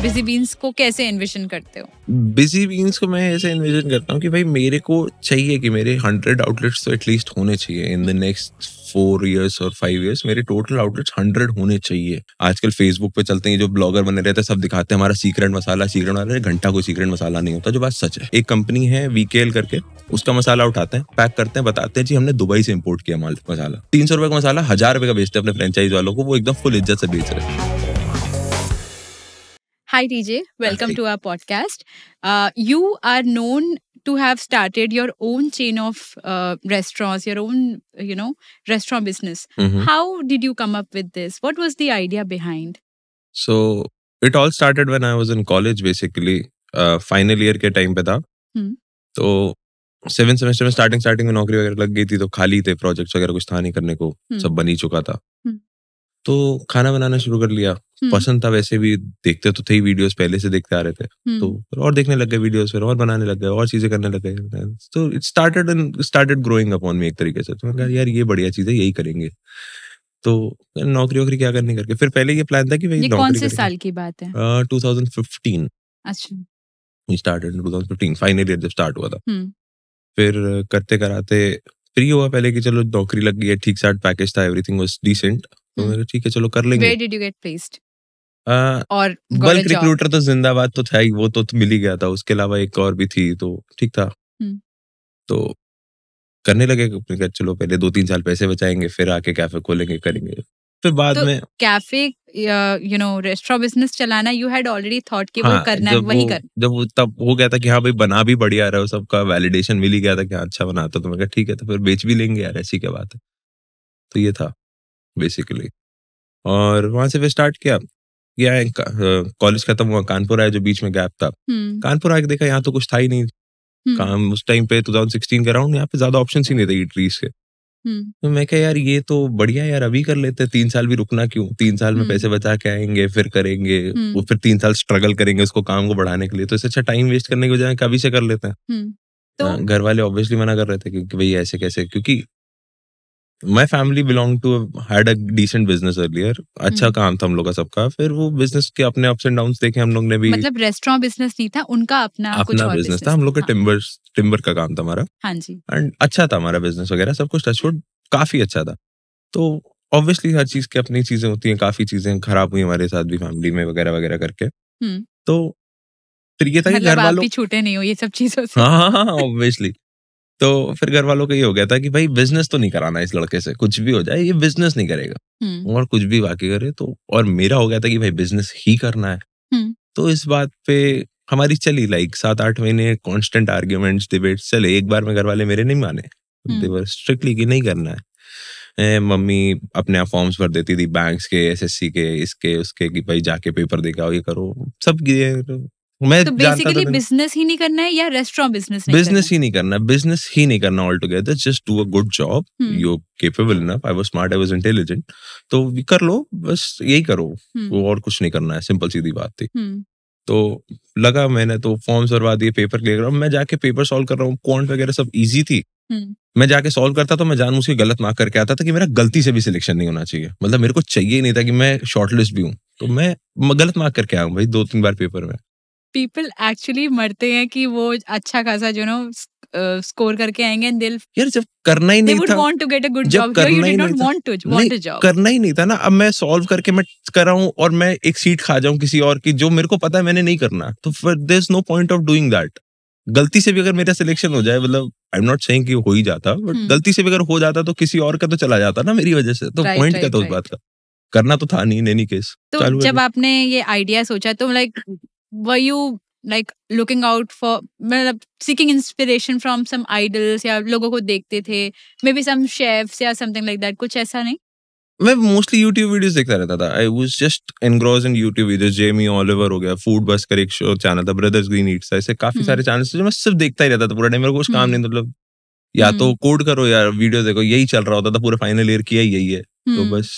Busy beans को कैसे envision करते हो? बिजी बीन्स को मैं ऐसे एनविजन करता हूँ कि भाई मेरे को चाहिए कि मेरे 100 आउटलेट्स तो एटलीस्ट होने चाहिए इन द नेक्स्ट 4 years और 5 years। मेरे टोटल आउटलेट्स 100 होने चाहिए। आजकल फेसबुक पे चलते हैं जो ब्लॉगर बने रहते हैं, सब दिखाते हैं हमारा सीक्रेट मसाला। घंटा कोई सीक्रेट मसाला नहीं होता, जो बात सच है। एक कंपनी है वीकेएल करके, उसका मसाला उठाते हैं, पैक करते हैं, बताते हैं जी हमने दुबई से इम्पोर्ट किया मसाला। 300 रुपए का मसाला 1000 रुपए का बेचते हैं अपने फ्रेंचाइज वालों को, वो एकदम फुल इज्जत से बेच रहे हैं। Hi TJ, welcome to our podcast. You are known to have started your own chain of restaurants, your own, restaurant business. Mm-hmm. How did you come up with this? What was the idea behind? So it all started when I was in college basically. Final year के time पे था। तो 7th semester में starting में नौकरी वगैरह लग गई थी, तो खाली थे, प्रोजेक्ट्स वगैरह कुछ था नहीं करने को, सब बन ही चुका था। तो खाना बनाना शुरू कर लिया। पसंद था, वैसे भी देखते तो थे ही वीडियोस, पहले से देखते आ रहे थे। तो और देखने लग गए वीडियोस, फिर और बनाने लग गए, और चीजें करने लग गए। तो इट स्टार्टेड ग्रोइंग अपॉन मी एक तरीके से। तो मैंने कहा यार ये बढ़िया चीज है, यही करेंगे। तो नौकरी क्या करनी करके फिर पहले ये प्लान था कि भाई ये कौन से साल की बात है? 2015। अच्छा, स्टार्टेड इन 2015, फाइनल ईयर जब स्टार्ट हुआ था। फिर करते कराते फ्री हुआ पहले कि चलो नौकरी लग गई है, ठीक ठाक पैकेज था, एवरीथिंग वाज डिसेंट। तो मैंने ठीक है चलो कर लेंगे। Where did you get placed? और बल्क रिक्रूटर तो जिंदाबाद तो था ही, वो तो मिल ही गया था। उसके अलावा एक और भी थी, तो ठीक था। तो करने लगे, चलो पहले 2-3 साल पैसे बचाएंगे, फिर आके कैफे खोलेंगे, करेंगे। फिर बाद में कैफे रेस्टोरेंट बिजनेस चलाना, यू हैड ऑलरेडी थॉट कि वो करना है, वही कर। जब वो तब हो गया था कि हाँ भाई बना भी बढ़िया रहा है, सबका वैलिडेशन मिल ही गया था कि हाँ अच्छा बनाता, तो मैं कहा ठीक है, तो फिर बेच भी लेंगे यार, ऐसी क्या बात है। तो ये था बेसिकली। और वहां से फिर स्टार्ट किया। कॉलेज खत्म हुआ, कानपुर आया, जो बीच में गैप था। कानपुर आके देखा यहाँ तो कुछ था ही नहीं काम। उस टाइम पे 2016 के अराउंड यहाँ पे ज्यादा ऑप्शंस ही नहीं थे ईटरीज के। तो मैं कहा यार ये तो बढ़िया यार, अभी कर लेते हैं, 3 साल भी रुकना क्यों, 3 साल में पैसे बचा के आएंगे, फिर करेंगे। वो फिर 3 साल स्ट्रगल करेंगे उसको काम को बढ़ाने के लिए, तो इससे अच्छा टाइम वेस्ट करने के बजाय कभी से कर लेते हैं। तो घर वाले ऑब्वियसली मना कर रहे थे कि भाई ऐसे कैसे, क्योंकि my family belong to had a decent business earlier. अच्छा काम था हम लोग का सबका। फिर वो बिजनेस के अपने अप्स एंड डाउन्स देखे हम लोग ने भी। मतलब रेस्टोरेंट बिजनेस नहीं था उनका, अपना कुछ और बिजनेस था। हम लोग का टिम्बर का काम था हमारा। हाँ जी। एंड अच्छा था हमारा बिजनेस वगैरह, सब कुछ टचवुड काफी अच्छा था। तो ऑब्वियसली हर चीज की अपनी चीजें होती हैं, काफी चीजें खराब हुई हमारे साथ भी फैमिली में वगैरह वगैरह करके। तो फिर ये था कि घर वालों, आप भी छूटे नहीं हो ये सब चीजों से। हाँ ऑब्वियसली। तो फिर घर वालों का ये हो गया था कि भाई बिजनेस तो नहीं कराना इस लड़के से, कुछ भी हो जाए ये बिजनेस नहीं करेगा, और कुछ भी बाकी करे तो। और मेरा हो गया था कि भाई बिजनेस ही करना है। तो इस बात पे हमारी चली 7-8 महीने कांस्टेंट आर्ग्यूमेंट्स, डिबेट्स चले। एक बार में घर वाले मेरे नहीं माने, दे वर स्ट्रिक्टली कि नहीं करना है। मम्मी अपने आप फॉर्म्स भर देती थी बैंक्स के, एसएससी के, इसके उसके, कि भाई जाके पेपर देके आओ, ये करो, सब। मैं तो बेसिकली बिजनेस ही नहीं करना है या रेस्टोरेंट बिजनेस नहीं बिजनेस ही नहीं करना, बिजनेस ही नहीं करना all together. Just do a good job, you capable enough, I was smart, I was intelligent, तो कर लो, बस यही करो, वो और कुछ नहीं करना है। सिंपल सीधी बात थी। तो लगा, मैंने तो फॉर्म्स भरवा दिए, पेपर क्लियर कर रहा हूँ, मैं जाके पेपर सॉल्व कर रहा हूँ, क्वांट वगैरह सब इजी थी। मैं जाके सॉल्व करता तो मैं जानबूझ के गलत मार्क करके आता था कि मेरा गलती से भी सिलेक्शन नहीं होना चाहिए। मतलब मेरे को चाहिए नहीं था कि मैं शॉर्टलिस्ट भी हूँ, तो मैं गलत मार्क करके आया हूँ भाई 2-3 बार पेपर में। पीपल एक्चुअली मरते हैं कि वो अच्छा खासा स्कोर करके आएंगे एंड दिल, यार जब करना ही नहीं था, want to get a good job, you did not want a job, करना ही नहीं था ना। अब मैं सॉल्व करके मैं कर रहा हूँ और मैं एक सीट खा जाऊं किसी और की, जो मेरे को पता है मैंने नहीं करना, तो फिर there is no point of doing that. गलती से भी अगर मेरा सिलेक्शन हो जाए, मतलब आई एम नॉट सेइंग कि हो ही जाता, बट गलती से भी अगर हो जाता तो किसी और का तो चला जाता ना मेरी वजह से। तो पॉइंट क्या था उस बात का, करना तो था नहीं इन एनी केस। तो जब आपने ये आइडिया सोचा तो were you looking out for, मतलब seeking inspiration from some idols, या लोगों को देखते थे, maybe some chefs या something like that, कुछ ऐसा नहीं? मैं मोस्टली YouTube वीडियोस देखता रहता था। आई was just engrossed in YouTube videos. Jamie Oliver हो गया, फूड बस कर एक शो चैनल था, ब्रदर्स ग्रीन ईट्स, ऐसे काफी सारे चैनल्स थे जो मैं सिर्फ देखता ही रहता था पूरा टाइम। मेरे को कुछ काम नहीं, मतलब या तो कोड करो या वीडियो देखो, यही चल रहा होता था पूरा। फाइनल ईयर किया यही है, तो बस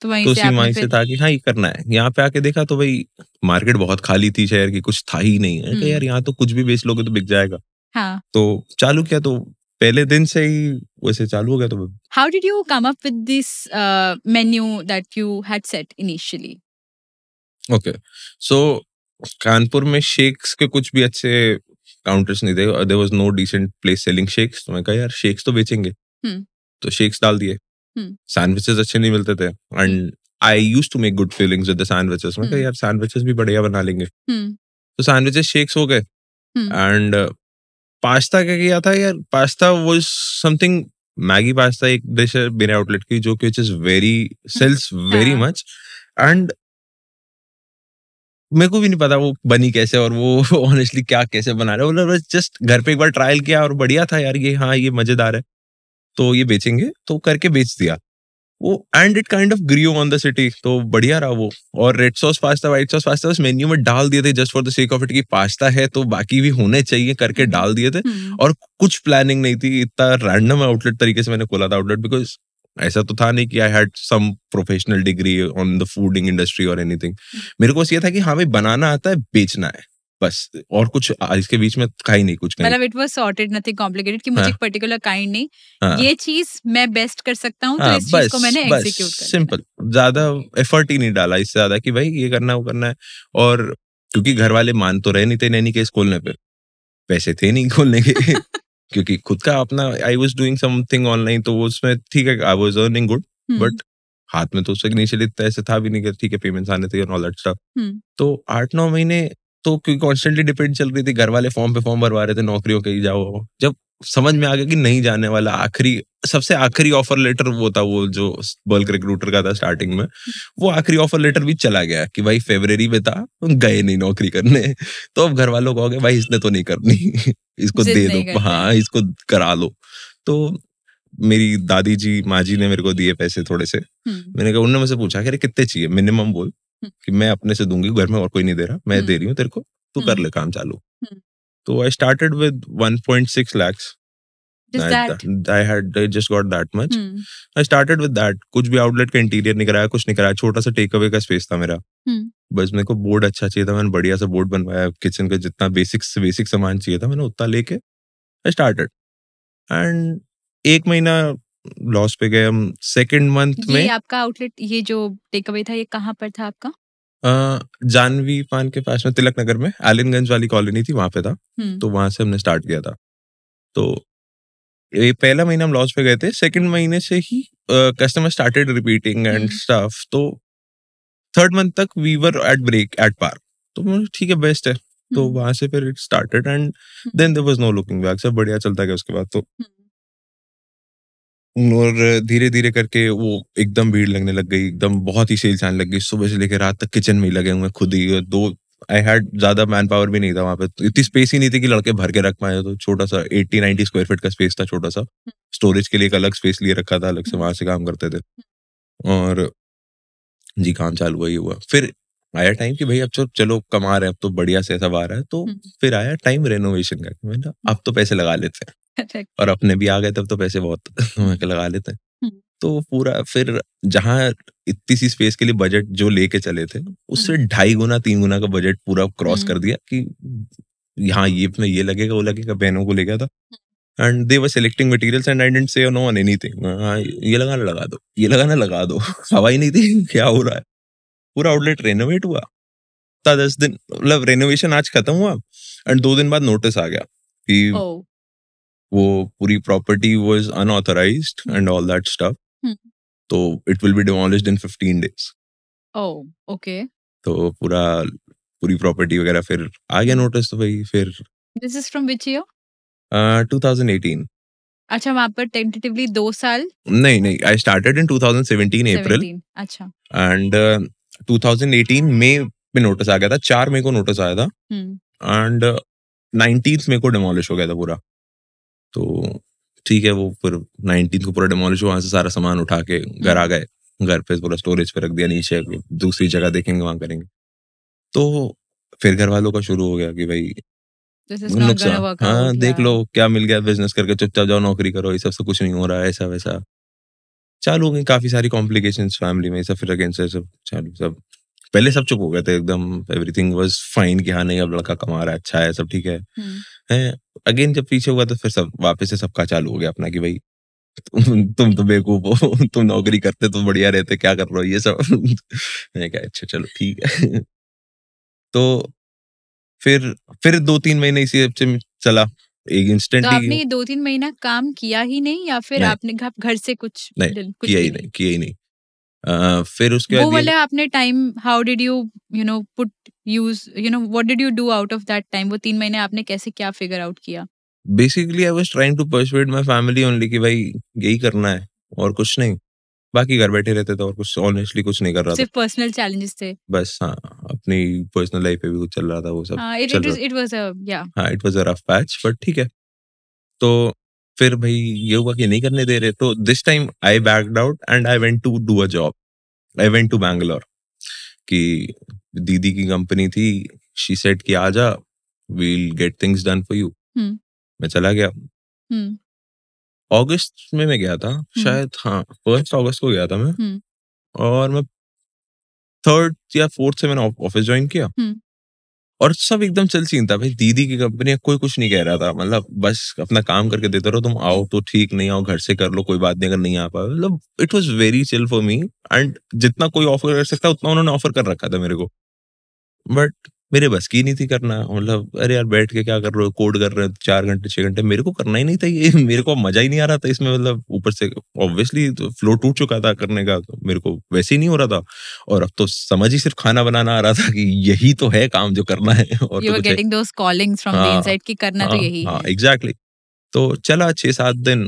तो वहीं से था कि हाँ ये करना है। यहाँ पे आके देखा तो भाई मार्केट बहुत खाली थी शहर की, कुछ था ही नहीं है कि यार यहाँ तो कुछ भी बेच लोगे तो बिक जाएगा। हाँ। तो चालू किया, तो पहले दिन से ही वैसे चालू हो गया। तो How did you come up with this menu that you had set initially? Okay, so Kanpur में शेक्स के कुछ भी अच्छे काउंटर्स नहीं थे, there was no decent place selling shakes. तो मैं कहा यार शेक्स तो बेचेंगे, तो शेक्स डाल दिए। सैंडविचेस अच्छे नहीं मिलते थे and I used to make good feelings with the sandwiches. मैं कहा यार सैंडविचेस भी बढ़िया बना लेंगे, तो सैंडविचेस शेक्स हो गए। एंड पास्ता क्या किया था यार, pasta was something, Maggi pasta एक डिश है मेरे आउटलेट की जो कि is very sales very much, and मेरे को भी नहीं पता वो बनी कैसे और वो ऑनेस्टली क्या कैसे बना रहे हैं। बस जस्ट घर पे एक बार ट्रायल किया और बढ़िया था यार, ये हाँ ये मजेदार है, तो ये बेचेंगे, तो करके बेच दिया वो। And it kind of grew on the city, तो बढ़िया रहा वो। और red sauce pasta white sauce pasta बस मेन्यू में डाल दिए थे just for the sake of it कि पास्ता है तो बाकी भी होने चाहिए करके डाल दिए थे। और कुछ प्लानिंग नहीं थी, इतना रैंडम आउटलेट तरीके से मैंने खोला था आउटलेट, बिकॉज ऐसा तो था नहीं कि I had some professional degree on the fooding industry और एनीथिंग। मेरे को बस ये था कि हाँ भाई बनाना आता है, बेचना है बस, और कुछ इसके बीच में था ही नहीं कुछ कहीं। मतलब it was sorted, nothing complicated कि मुझे एक पर्टिकुलर काइंड नहीं, ये चीज मैं बेस्ट कर सकता हूँ, तो इस चीज को मैंने एग्जीक्यूट कर सिंपल, ज्यादा एफर्ट ही नहीं डाला इससे ज्यादा कि भाई ये करना है वो करना है। और क्योंकि घर वाले मान तो रहे नहीं थे नैनी केस खोलने पे, पैसे थे नहीं खोलने के क्योंकि खुद का अपना I was doing something online, तो उसमें ठीक है I was earning good, but हाथ में तो उससे इनिशियली ऐसे था भी नहीं कि ठीक है पेमेंट्स आने थे ऑल दैट स्टफ। तो 8-9 महीने तो क्योंकि कॉन्स्टेंटली डिपेंड चल रही थी, घर वाले फॉर्म पे फॉर्म भरवा रहे थे नौकरियों के, जाओ। जब समझ में आ गया कि नहीं जाने वाला, आखिरी सबसे आखिरी ऑफर लेटर वो था, वो जो बल्क रिक्रूटर का था स्टार्टिंग में, वो आखिरी ऑफर लेटर भी चला गया कि भाई फरवरी में था, गए नहीं नौकरी करने। तो अब घर वालों को हो गया भाई इसने तो नहीं करनी इसको दे दो, हाँ इसको करा लो। तो मेरी दादी जी माँ जी ने मेरे को दिए पैसे थोड़े से। मैंने कहा, उन्होंने मुझसे पूछा कि कितने चाहिए मिनिमम बोल, कि मैं अपने से दूंगी, घर में और कोई नहीं दे रहा, मैं दे रही हूँ तेरे को, तू कर ले काम चालू। तो आई started with 1.6 lakhs. I just got that much. I started with that. कुछ भी आउटलेट का इंटीरियर नहीं कराया, कुछ नहीं कराया, छोटा सा टेक अवे का स्पेस था मेरा। बस मेरे को बोर्ड अच्छा चाहिए था, मैंने बढ़िया सा बोर्ड बनवाया, किचन का जितना बेसिक सामान चाहिए था मैंने उतना लेके I started. एंड 1 महीना लॉस पे गए हम। सेकंड मंथ में ये आपका आउटलेट, ये जो टेक अवे था, ये कहाँ पर था आपका? जानवी पान के पास में, तिलक नगर में, आलिनगंज वाली कॉलोनी थी, वहां पे था। तो वहां से हमने स्टार्ट किया था। तो ये पहला महीना हम लॉस पे गए थे, सेकंड महीने से ही customer started repeating and stuff. तो थर्ड मंथ तक वी वर एट पार। तो ठीक है, बेस्ट है। तो वहां से फिर it started and then there was no looking back. सब बढ़िया चलता गया उसके बाद। तो और धीरे धीरे करके वो एकदम भीड़ लगने लग गई, एकदम बहुत ही सेल्स आने लग गई। सुबह से लेकर रात तक किचन में ही लगे हुए खुद ही। आई हैड ज्यादा मैन पावर भी नहीं था वहां पे, तो इतनी स्पेस ही नहीं थी कि लड़के भर के रख पाए। तो छोटा सा 80-90 स्क्वायर फीट का स्पेस था, छोटा सा। स्टोरेज के लिए एक अलग स्पेस लिए रखा था, अलग से वहां से काम करते थे। और जी काम चालू हुआ, ही हुआ। फिर आया टाइम कि भाई अब चलो कमा रहे हैं, अब तो बढ़िया से सब आ रहा है। तो फिर आया टाइम रेनोवेशन का। मैंने अब तो पैसे लगा लेते हैं, और अपने भी आ गए तब तो पैसे बहुत लगा लेते हैं। तो पूरा फिर जहाँ इतनी सी स्पेस के लिए बजट जो लेके चले थे, उससे 2.5 गुना 3 गुना का बजट पूरा क्रॉस कर दिया कि यहाँ ये लगेगा वो लगेगा। बहनों को ले गया था and they were selecting materials and I didn't say know on anything. ये लगाना लगा दो, ये लगाना लगा दो। हवा ही नहीं थी क्या हो रहा है। पूरा आउटलेट रेनोवेट हुआ था 10 दिन, मतलब रेनोवेशन आज खत्म हुआ एंड 2 दिन बाद नोटिस आ गया कि वो पूरी property was unauthorised and all that stuff. तो it will be demolished in 15 days। Oh okay. तो पूरी प्रॉपर्टी वगैरह फिर आ गया नोटिस। तो भाई फिर this is from which year? 2018। अच्छा, वहां पर टेंटेटिवली 2 साल? नहीं, आई स्टार्टेड इन 2017 अप्रैल। अच्छा। एंड 2018 मई में नोटिस आ गया था, 4 मई को नोटिस आया था एंड 19th मई को डिमोलिश हो गया था पूरा। तो ठीक है, वो फिर 19th को पूरा डिमोलिश हुआ। वहां से सारा सामान उठा के घर आ गए, घर पे पूरा स्टोरेज पे रख दिया, नीचे दूसरी जगह देखेंगे वहां करेंगे। तो फिर घर वालों का शुरू हो गया कि भाई नुकसान, हाँ देख लो क्या मिल गया, बिजनेस करके चुपचाप जाओ नौकरी करो, ये सब कुछ नहीं हो रहा है, ऐसा वैसा चालू हो गई। काफी सारी कॉम्प्लिकेशंस फैमिली में, सब फिर अगेंस्ट सब चालू, सब पहले सब चुप हो गए थे एकदम, एवरीथिंग वाज फाइन कि हाँ नहीं अब लड़का कमा रहा है, अच्छा है, सब ठीक है। अगेन जब पीछे हुआ तो फिर सब वापस से सबका चालू हो गया अपना कि भाई तुम तो बेवकूफ हो, तुम नौकरी करते तो बढ़िया रहते, क्या कर रहे हो ये सब। मैंने कहा अच्छा चलो ठीक है। तो फिर फिर 2-3 महीने इसी से चला, एक तो इंस्टेंटली आपने ये 2-3 महीना काम किया ही नहीं या फिर नहीं आपने घर से कुछ नहीं कुछ भी नहीं? किया ही नहीं। फिर उसके वो बाद ये वाला आपने time how did you you know put use what did you do out of that time? वो 3 महीने आपने कैसे क्या फिगर आउट किया? Basically I was trying to persuade my family only कि भाई यही करना है और कुछ नहीं। बाकी घर बैठे रहते थे और कुछ ऑनेस्टली कुछ नहीं कर रहा था। सिर्फ पर्सनल चैलेंजेस थे? बस हाँ, अपनी पर्सनल लाइफ पे भी कुछ चल रहा था, वो सब हाँ, चल रहा था। इट वाज अ या हाँ, it was a rough patch but ठीक है। तो फिर भई ये हुआ कि नहीं करने दे रहे, तो this time I backed out and I went to do a job. I went to Bangalore कि दीदी की कंपनी थी, शी सेड कि आजा, we will get things done for you. हुँ, मैं चला गया। हुँ, अगस्त में मैं गया था, हुँ, शायद हाँ, 1st अगस्त को गया था मैं हुँ, और मैं 3rd या 4th से मैंने ऑफिस जॉइन किया हुँ, और सब एकदम चिल सीन था भाई, दीदी की कंपनी है, कोई कुछ नहीं कह रहा था, मतलब बस अपना काम करके देते रहो, तुम आओ तो ठीक, नहीं आओ घर से कर लो, कोई बात नहीं अगर नहीं आ पाए, मतलब it was very chill for me and जितना कोई ऑफर कर सकता उतना उन्होंने ऑफर कर रखा था मेरे को। बट मेरे बस की नहीं थी करना, मतलब अरे यार बैठ के क्या कर रहे हो, कोड कर रहे हो 4 घंटे 6 घंटे, मेरे को करना ही नहीं था ये। मेरे को मजा ही नहीं आ रहा था इसमें, मतलब ऊपर से ऑब्वियसली तो फ्लो टूट चुका था करने का, तो मेरे को वैसे ही नहीं हो रहा था और अब तो समझ ही सिर्फ खाना बनाना आ रहा था कि यही तो है काम जो करना है और यू तो वर कुछ है। Getting those callings from the हाँ, इनसाइड कि करना तो हाँ, यही हाँ, है। एग्ज़ैक्टली। तो चला 6-7 दिन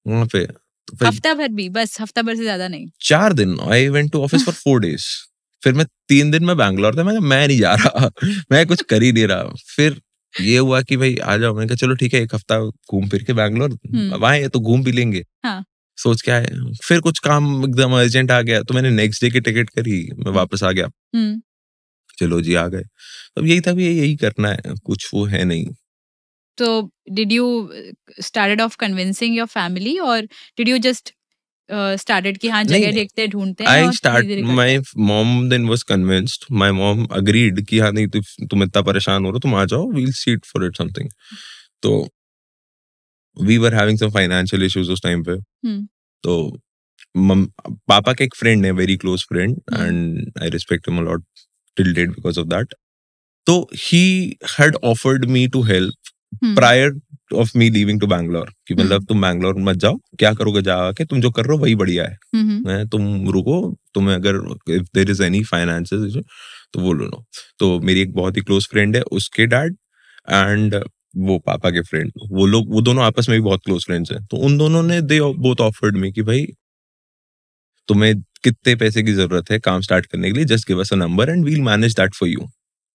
वहाँ पे, तो फिर हफ्ता भर भी, बस हफ्ता भर से ज़्यादा नहीं? 4 दिन I went to office for 4 days. फिर मैं 3 दिन मैं बैंगलोर था, मैं कहा मैं नहीं जा रहा, मैं कुछ कर ही नहीं रहा। फिर ये हुआ कि भाई आ जाओ, मैंने कहा चलो ठीक है 1 हफ्ता घूम फिर के बैंगलोर, हुँ, अब आए हैं तो घूम भी लेंगे। हाँ, सोच के आए, फिर कुछ काम एकदम अर्जेंट आ गया तो मैंने नेक्स्ट डे की टिकट करी, मैं हुँ, वापस आ गया। हुँ। चलो जी आ गए। अब यही था, भी यही करना है, कुछ वो है नहीं। So did you started off convincing your family or did you just started कि हाँ नहीं, जगह नहीं। देखते हैं ढूँढते हैं I और start धीरे-धीरे करते my हैं? mom then was convinced. My mom agreed कि हाँ नहीं तुम इतना परेशान हो रहे हो, तुम आ जाओ, we'll see it for it something. तो we were having some financial issues उस टाइम पे। हुँ, तो मम पापा के एक फ्रेंड है, very close friend hmm, and I respect him a lot till date because of that. तो he had offered me to help hmm, prior of me leaving to Bangalore कि hmm, मतलब तुम बैंगलोर मत जाओ, क्या करोगे जाके, तुम जो कर रहे हो वही बढ़िया है। हुँ, हुँ, तुम रुको, तुम्हें अगर if there is any financial issue तो वो लो लो। तो मेरी एक बहुत ही क्लोज फ्रेंड है, उसके डैड एंड वो पापा के फ्रेंड, वो दोनों आपस में भी बहुत क्लोज फ्रेंड्स हैं, तो उन दोनों ने दे बोथ ऑफर्ड मी कि भाई तुम्हें कितने पैसे की जरूरत है काम स्टार्ट करने के लिए, just give us a number and we will manage that for you.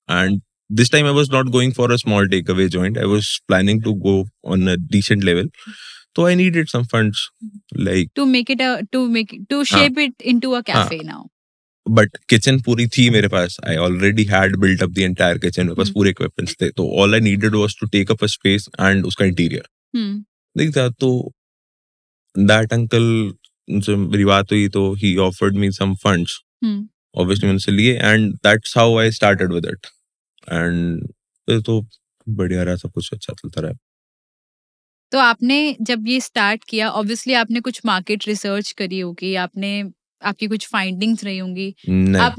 And this time I was not going for a small takeaway joint. I was planning to go on a decent level. So I needed some funds. Like to make it a to हाँ, shape it into a हाँ, cafe now? But kitchen पूरी थी मेरे पास, I already had built up the entire kitchen, मेरे पास hmm, पूरे equipments थे, तो all I needed was to take up a space and उसका इंटीरियर हुँ, नहीं था। तो दैट अंकल उनसे मेरी बात हुई तो he offered me some funds, हुँ। ऑब्वियसली उनसे लिए and that's how I started with it and फिर तो बढ़िया रहा, सब कुछ अच्छा चलता रहा। तो आपने जब ये स्टार्ट किया ऑब्वियसली आपने कुछ मार्केट रिसर्च करी होगी, आपने आपकी कुछ फाइंडिंग्स रही होंगी। नहीं, आप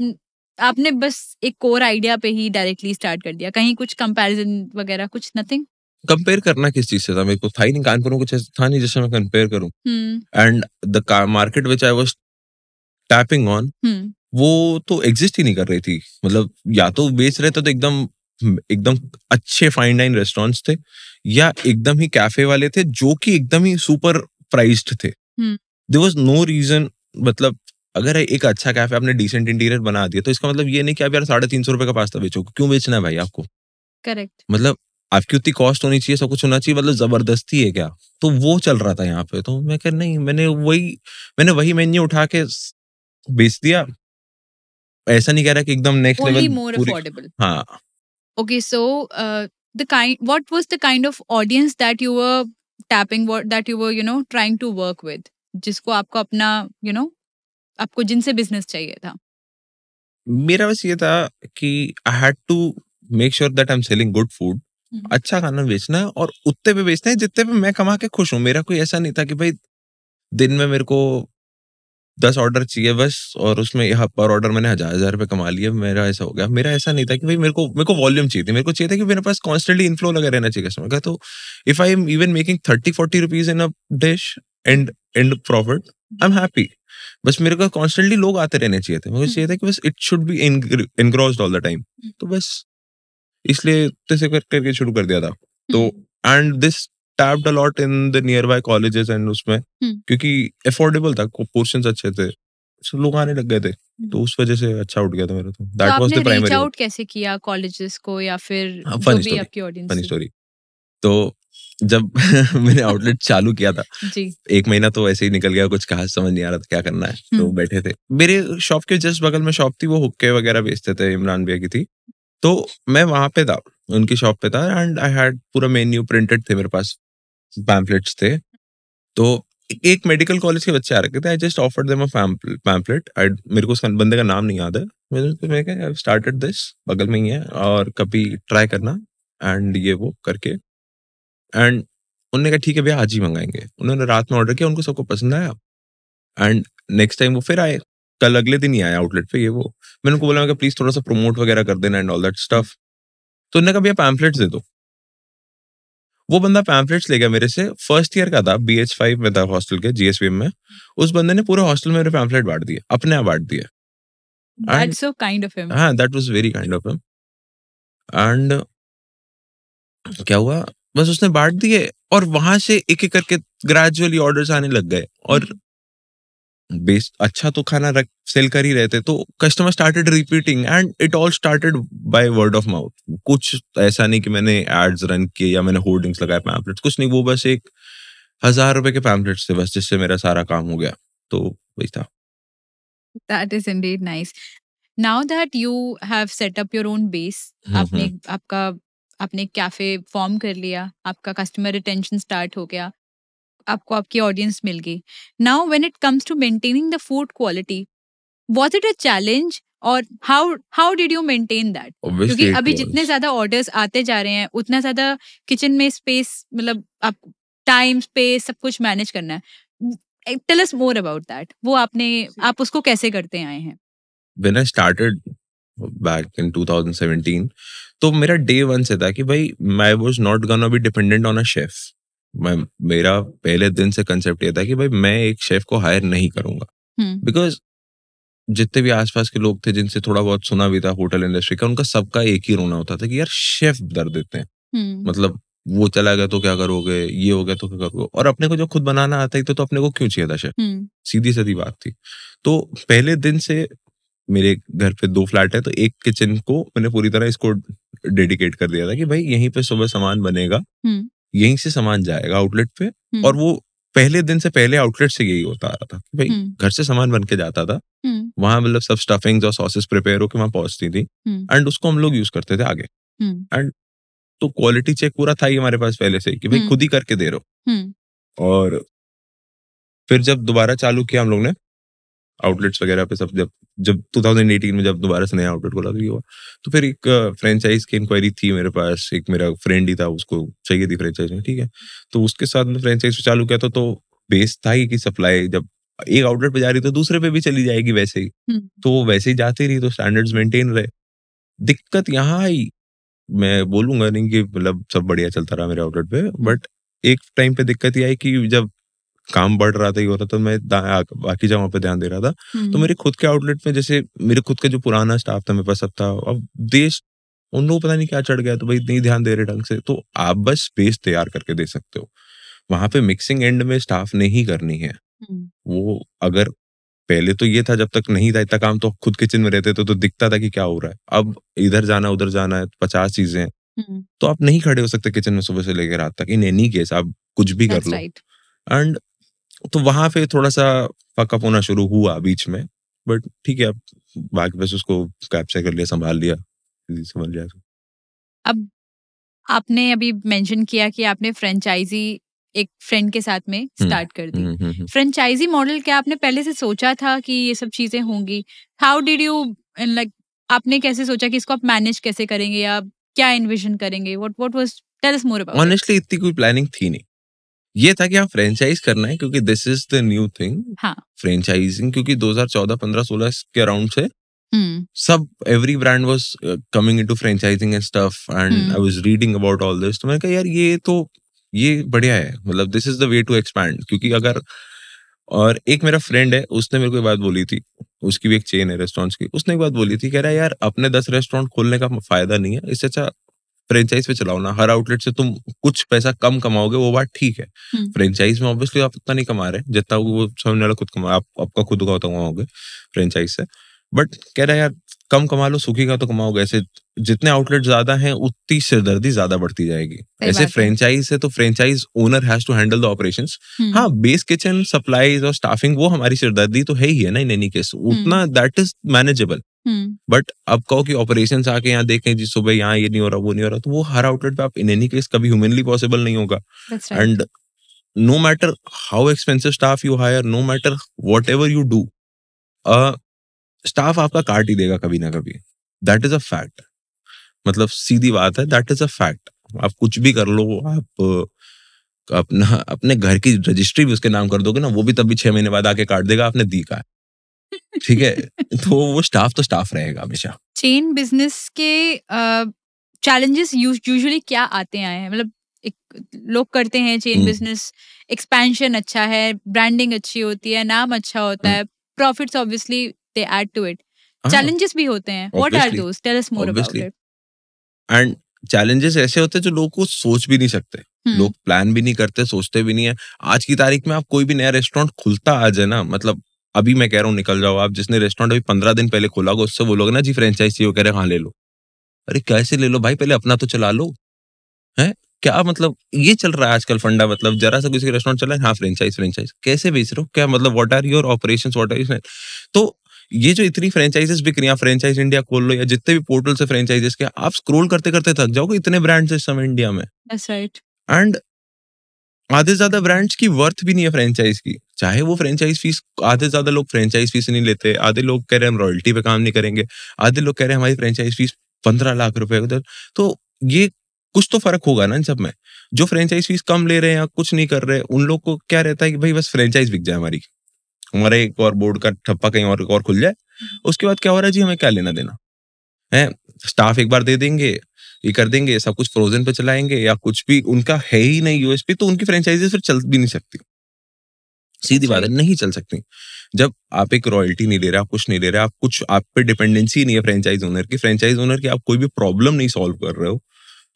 आपने बस एक कोर आइडिया पे ही डायरेक्टली स्टार्ट कर दिया, कहीं कुछ कंपैरिजन वगैरह कुछ नथिंग? कंपेयर करना किस चीज़ से था? मेरे को था ही नहीं, कानपुर में कुछ ऐसा था नहीं जिससे मैं कंपेयर करूँ। हुँ, एंड द का market which I was tapping on, hmm, वो तो एग्ज़िस्ट ही नहीं कर रही थी। मतलब या तो बेच रहे थे तो एकदम एकदम अच्छे फाइन डाइन रेस्टोरेंट्स थे, या एकदम ही कैफ़े वाले थे जो कि एकदम ही सुपर प्राइस्ड थे। हुँ, देयर वाज़ नो रीज़न, मतलब अगर एक अच्छा कैफ़े आपने डिसेंट इंटीरियर बना दिया तो इसका मतलब ये नहीं कि आप यार ₹350 का पास्ता बेचोगे। क्यों बेचना है भाई आपको? करेक्ट। मतलब आपकी उतनी कॉस्ट होनी चाहिए, सब कुछ होना चाहिए, मतलब ज़बरदस्ती है क्या? तो वो चल रहा था यहाँ पे, तो मैं कहा नहीं, मैंने वही मेन्यू उठा के बेच दिया। ऐसा नहीं कह रहा कि एकदम नेक्स्ट ओनली लेवल मोर पूरी। अफोर्डेबल। हाँ, Okay, so what was the kind of audience that you were tapping, what that you were trying to work with, जिसको आपको अपना आपको जिनसे बिजनेस चाहिए था? मेरा बस ये था कि I had to make sure that I am selling good food, अच्छा खाना बेचना है और उतने पे बेचना है जितने पे मैं कमा के खुश हूँ। मेरा कोई ऐसा नहीं था कि भाई दिन में मेरे को 10 ऑर्डर चाहिए बस, और उसमें यहाँ पर ऑर्डर मैंने 1000 रुपए कमा लिए, मेरा ऐसा हो गया। मेरा ऐसा नहीं था कि भाई मेरे को वॉल्यूम चाहिए थी, मेरे को चाहिए था कि मेरे पास कॉन्स्टेंटली इनफ्लो लगा रहना चाहिए कस्टमर का। तो if I am even making 30-40 rupees in a dish and profit, I am happy. बस मेरे को कॉन्स्टेंटली लोग आते रहने चाहिए थे, मुझे चाहिए था कि बस it should be engrossed all the time. तो बस इसलिए तैसे करके शुरू कर दिया था। तो and this tapped a lot in the near by colleges and उसमें, क्योंकि अफोर्डेबल था, पोर्शंस अच्छे थे, सब लोग आने लग गए थे, तो उस वजह से अच्छा उठ गया था मेरा। तो तो दैट वाज आपने द रीच प्राइमरी। आउट कैसे किया कॉलेजेस को या फिर जो फनी भी स्टोरी, आपकी ऑडियंस फनी थी? स्टोरी। तो जब मैंने आउटलेट चालू किया था, जी। 1 महीना तो ऐसे ही निकल गया, कुछ कहा समझ नहीं आ रहा था क्या करना है। तो बैठे थे, मेरे शॉप के जस्ट बगल में शॉप थी, वो हुक्के वगैरह बेचते थे, इमरान भैया की थी। तो मैं वहां पे था, उनकी शॉप पे था, एंड आई हैड पूरा मेन्यू प्रिंटेड थे मेरे पास, पैम्पलेट्स थे। तो एक मेडिकल कॉलेज के बच्चे आ रखे थे, I just offered them a pamphlet. मेरे को उस बंदे का नाम नहीं याद है। मैंने कहा स्टार्टेड दिस, बगल में ही है और कभी ट्राई करना, एंड ये वो करके, एंड उन्होंने कहा ठीक है भैया आज ही मंगाएंगे। उन्होंने रात में ऑर्डर किया, उनको सबको पसंद आया, एंड नेक्स्ट टाइम वो फिर आए, कल अगले दिन ही आए आउटलेट पे ये वो। मैंने उनको बोला प्लीज थोड़ा सा प्रमोट वगैरह कर देना एंड ऑल दैट स्टफ। तो उन्होंने कहा भैया पैम्पलेट्स दे दो। वो बंदा पैम्पलेट्स ले गया मेरे से, फर्स्ट ईयर का था, BH5 में था हॉस्टल के, GSVM में। उस बंदे ने पूरे हॉस्टल में मेरे पैम्पलेट बांट दिए, अपने आप बांट दिए। And that's so kind of him. हाँ, that was very kind of him. And क्या हुआ, बस उसने बांट दिए, और वहां से एक एक करके ग्रेजुअली ऑर्डर्स आने लग गए, और बेस अच्छा तो खाना रख सेल कर ही रहते, तो customer started repeating, and it all started by word of mouth. कुछ ऐसा नहीं कि मैंने एड्स रन किए या मैंने होर्डिंग्स लगाए, पैम्पलेट्स कुछ नहीं, वो बस एक 1000 रुपए के पैम्पलेट्स थे बस, जिससे मेरा सारा काम हो गया। तो वही था। That is indeed nice. Now that you have set up your own base, आपने आपका आपने कैफे फॉर्म कर लिया, आपका कस्टमर रिटेंशन स्टार्ट हो गया, आपको आपकी ऑडियंस मिल गई. Now when it comes to maintaining the food quality, was it a challenge और how did you maintain that? क्योंकि Obviously it अभी was. जितने ज्यादा ऑर्डर्स आते जा रहे हैं उतना ज्यादा किचन में स्पेस, मतलब आप टाइम स्पेस सब कुछ मैनेज करना है. Tell us more about that. वो आप उसको कैसे करते आए हैं? When I started back in 2017, तो मेरा डे वन से था कि भाई I was not gonna be dependent on a chef. मेरा पहले दिन से कंसेप्ट ये था कि भाई मैं एक शेफ को हायर नहीं करूंगा, बिकॉज जितने भी आसपास के लोग थे जिनसे थोड़ा बहुत सुना भी था होटल इंडस्ट्री का, उनका सबका एक ही रोना होता था कि यार शेफ दर देते हैं, मतलब वो चला गया तो क्या करोगे, ये हो गया तो क्या करोगे, और अपने को जो खुद बनाना आता ही तो अपने को क्यों चाहिए था शेफ? सीधी सीधी बात थी। तो पहले दिन से मेरे घर पे 2 फ्लैट है, तो एक किचन को मैंने पूरी तरह इसको डेडिकेट कर दिया था कि भाई यहीं पे सुबह सामान बनेगा, यहीं से सामान जाएगा आउटलेट पे, और वो पहले दिन से पहले आउटलेट से यही होता आ रहा था कि भाई घर से सामान बन के जाता था, वहां मतलब सब स्टफिंग्स और सॉसेस प्रिपेयर होकर वहां पहुंचती थी, एंड उसको हम लोग यूज करते थे आगे। एंड तो क्वालिटी चेक पूरा था ही हमारे पास पहले से कि भाई खुद ही करके दे रहे हो। और फिर जब दोबारा चालू किया हम लोग ने आउटलेट्स वगैरह पे सब, जब 2018 में जब दोबारा से नया आउटलेट खोला तो ये हुआ, तो फिर एक फ्रेंचाइज की इंक्वायरी थी मेरे पास, एक मेरा फ्रेंड ही था, उसको चाहिए थी फ्रेंचाइज में, ठीक है, तो उसके साथ में फ्रेंचाइज चालू किया था। तो बेस था ही कि सप्लाई जब एक आउटलेट पे जा रही तो दूसरे पे भी चली जाएगी वैसे ही, तो वो वैसे ही जाती रही, तो स्टैंडर्ड्स मेंटेन रहे। दिक्कत यहाँ आई, मैं बोलूंगा नहीं कि मतलब सब बढ़िया चलता रहा मेरे आउटलेट पे, बट एक टाइम पे दिक्कत ये आई कि जब काम बढ़ रहा था, ये हो रहा था, तो मैं बाकी जगहों पे ध्यान दे रहा था। तो मेरे खुद के आउटलेट में जैसे मेरे खुद का जो पुराना स्टाफ था मेरे पास सब था, अब देश उन लोगों को पता नहीं क्या चढ़ गया, तो भाई नहीं ध्यान दे रहे ढंग से, तो आप बस स्पेस तैयार करके दे सकते हो, वहां पे मिक्सिंग एंड में स्टाफ ने ही करनी है। वो अगर पहले तो ये था, जब तक नहीं था इतना काम तो खुद किचन में रहते थे तो दिखता था कि क्या हो रहा है, अब इधर जाना उधर जाना है, 50 चीजें हैं, तो आप नहीं खड़े हो सकते किचन में सुबह से लेकर रात तक, इन एनी केस आप कुछ भी कर लो। एंड तो वहां पे थोड़ा सा फकअप होना शुरू हुआ बीच में, बट ठीक है, अब बाकी बस उसको कैप्चर कर लिया, संभाल लिया, समझ जाए। अब आपने अभी मेंशन किया कि आपने फ्रेंचाइजी एक फ्रेंड के साथ में स्टार्ट कर दी। फ्रेंचाइजी मॉडल क्या आपने पहले से सोचा था कि ये सब चीजें होंगी? हाउ डिड यू लाइक आपने कैसे सोचा कि इसको आप मैनेज कैसे करेंगे या क्या इन्विजन करेंगे? What was tell us more about it. Honestly इतनी कोई प्लानिंग थी नहीं। ये था कि हाँ फ्रेंचाइज करना है क्योंकि this is the new thing, हाँ। फ्रेंचाइजिंग, क्योंकि 2014, 15, 16 के अराउंड से हम्म। सब every brand was coming into franchising and stuff and I was reading about all this. तो मैंने कहा यार ये बढ़िया है, मतलब this is the way to expand. क्योंकि अगर, और एक मेरा फ्रेंड है उसने मेरे को ये बात बोली थी, उसकी भी एक चेन है रेस्टोरेंट्स की, उसने एक बात बोली थी, कह रहा है यार अपने 10 रेस्टोरेंट खोलने का फायदा नहीं है, इससे अच्छा फ्रेंचाइज पे चलाओ ना। हर आउटलेट से तुम कुछ पैसा कम कमाओगे, वो बात ठीक है। फ्रेंचाइज में ऑब्वियसली आप उतना नहीं कमा रहे जितना वो सामने वाला खुद कमा, आप आपका खुद का कमाओगे फ्रेंचाइज से। बट कह रहा है यार कम कमा लो, सुखी का तो कमाओगे। ऐसे जितने आउटलेट ज्यादा हैं उतनी सिरदर्दी ज्यादा बढ़ती जाएगी। सही ऐसे बात है। फ्रेंचाइज है तो franchise owner has to handle the operations. हाँ, बेस किचन, सप्लाईज और स्टाफिंग वो हमारी सिरदर्दी तो है ही है ना, इन एनी केस उतना दैट इज मैनेजेबल। बट अब कहो कि ऑपरेशंस आके यहाँ देखें जी सुबह यहाँ ये नहीं हो रहा वो नहीं हो रहा, तो वो हर आउटलेट पे आप इन एनी केस कभी ह्यूमनली पॉसिबल नहीं होगा। That's right. And no matter how expensive staff you hire, no matter what ever you do, staff आपका काट ही देगा कभी ना कभी। दैट इज अ फैक्ट, मतलब सीधी बात है, दैट इज अ फैक्ट। आप कुछ भी कर लो, आप अपना अपने घर की रजिस्ट्री भी उसके नाम कर दोगे ना, वो भी तब भी 6 महीने बाद आके काट देगा आपने दी का है। ठीक है, तो वो स्टाफ तो स्टाफ रहेगा हमेशा। चेन बिजनेस के चैलेंजेस यूजुअली क्या आते हैं? मतलब एक लोग करते हैं चेन बिजनेस, एक्सपेंशन अच्छा है, ब्रांडिंग अच्छी होती है, नाम अच्छा होता है, profits obviously they add to it, challenges भी होते हैं। What are Obviously, those? Tell us more about obviously. It. And challenges ऐसे होते हैं जो लोग को सोच भी नहीं सकते, लोग प्लान भी नहीं करते, सोचते भी नहीं है। आज की तारीख में आप कोई भी नया रेस्टोरेंट खुलता आ जाए ना, मतलब अभी मैं कह रहा हूँ निकल जाओ आप, जिसने रेस्टोरेंट अभी 15 दिन पहले खोला होगा उससे बोलोगे ना जी फ्रेंचाइज चाहिए, वो कह रहे हाँ ले लो। अरे कैसे ले लो भाई, पहले अपना तो चला लो। है क्या मतलब, ये चल रहा है आजकल फंडा, मतलब जरा सा किसी रेस्टोरेंट चला है, हाँ फ्रेंचाइज फ्रेंचाइज, कैसे बेच रहे हो, क्या मतलब, what are your operations, what are. तो ये जो इतनी फ्रेंचाइजेस बिक रही हैं, फ्रेंचाइज इंडिया खोल लो या जितने भी पोर्टल से फ्रेंचाइजेस के, आप स्क्रॉल करते करते थक जाओगे, इतने ब्रांड्स इस समय इंडिया में। That's right. एंड आधे ज्यादा ब्रांड्स की वर्थ भी नहीं है फ्रेंचाइज की, चाहे वो फ्रेंचाइज फीस, आधे ज्यादा लोग फ्रेंचाइज फीस नहीं लेते, आधे लोग कह रहे हैं हम रॉयल्टी पे काम नहीं करेंगे, आधे लोग कह रहे हैं हमारी फ्रेंचाइज फीस 15 लाख रुपए उधर। तो ये कुछ तो फर्क होगा ना इन सब में। जो फ्रेंचाइज फीस कम ले रहे हैं या कुछ नहीं कर रहे, उन लोग को क्या रहता है कि भाई बस फ्रेंचाइज बिक जाए हमारी, हमारा एक और बोर्ड का ठप्पा कहीं और खुल जाए, उसके बाद क्या हो रहा है जी, हमें क्या लेना देना है। स्टाफ एक बार दे देंगे, ये कर देंगे, सब कुछ फ्रोजन पे चलाएंगे या कुछ भी उनका है ही नहीं यूएसपी, तो उनकी फ्रेंचाइजीज फिर चल भी नहीं सकती। सीधी बात है, नहीं चल सकती। जब आप एक रॉयल्टी नहीं ले रहे, आप कुछ नहीं ले रहे, आप कुछ, आप पे डिपेंडेंसी नहीं है फ्रेंचाइज ओनर की, फ्रेंचाइज ओनर की आप कोई भी प्रॉब्लम नहीं सॉल्व कर रहे हो,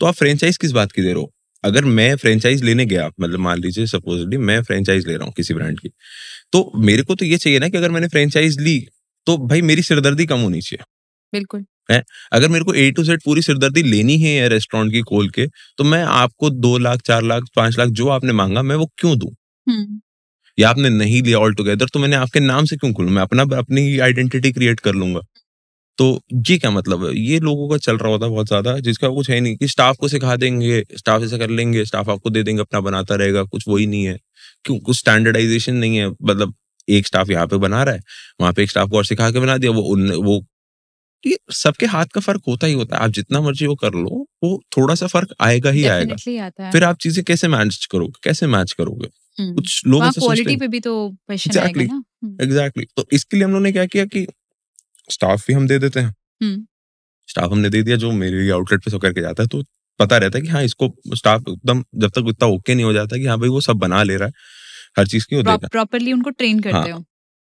तो आप फ्रेंचाइज किस बात की दे रहे हो। अगर मैं फ्रेंचाइज लेने गया, मतलब मान लीजिए सपोजली मैं फ्रेंचाइज ले रहा हूँ किसी ब्रांड की, तो मेरे को तो ये चाहिए ना कि अगर मैंने फ्रेंचाइज ली तो भाई मेरी सिरदर्दी कम होनी चाहिए। बिल्कुल है, अगर मेरे को A to Z पूरी सिरदर्दी लेनी है रेस्टोरेंट की खोल के, तो मैं आपको 2 लाख 4 लाख 5 लाख जो आपने मांगा मैं वो क्यों दूं, या आपने नहीं लिया ऑल टुगेदर तो मैंने आपके नाम से क्यों खोलूं, मैं अपनी आइडेंटिटी क्रिएट कर लूंगा। तो ये क्या मतलब है, ये लोगों का चल रहा होता है बहुत ज्यादा, जिसका कुछ है नहीं कि स्टाफ को सिखा देंगे, स्टाफ ऐसा कर लेंगे, स्टाफ आपको दे देंगे, अपना बनाता रहेगा, कुछ वही नहीं है। क्यों, कुछ स्टैंडर्डाइजेशन नहीं है, मतलब एक स्टाफ यहाँ पे बना रहा है, वहां पे एक स्टाफ को और सिखा के बना दिया, वो ये सबके हाथ का फर्क होता ही होता है। आप जितना मर्जी वो कर लो, वो थोड़ा सा फर्क आएगा ही आएगा। डेफिनेटली आता है। फिर आप चीजें कैसे मैनेज करोगे, कैसे मैच करोगे। कुछ लोग वहाँ ऐसे सोचते क्वालिटी हैं। पे भी तो क्वेश्चन आएगा ना। एग्जैक्टली। तो इसके लिए हम लोगों ने क्या किया कि स्टाफ भी हम दे देते हैं। स्टाफ हमने दे दिया जो मेरे आउटलेट पे सब करके जाता है, तो पता रहता है कि हाँ इसको स्टाफ एकदम जब तक इतना ओके नहीं हो जाता कि हाँ भाई वो सब बना ले रहा है, हर चीज की वो देगा। प्रॉपर्ली उनको ट्रेन करते हो।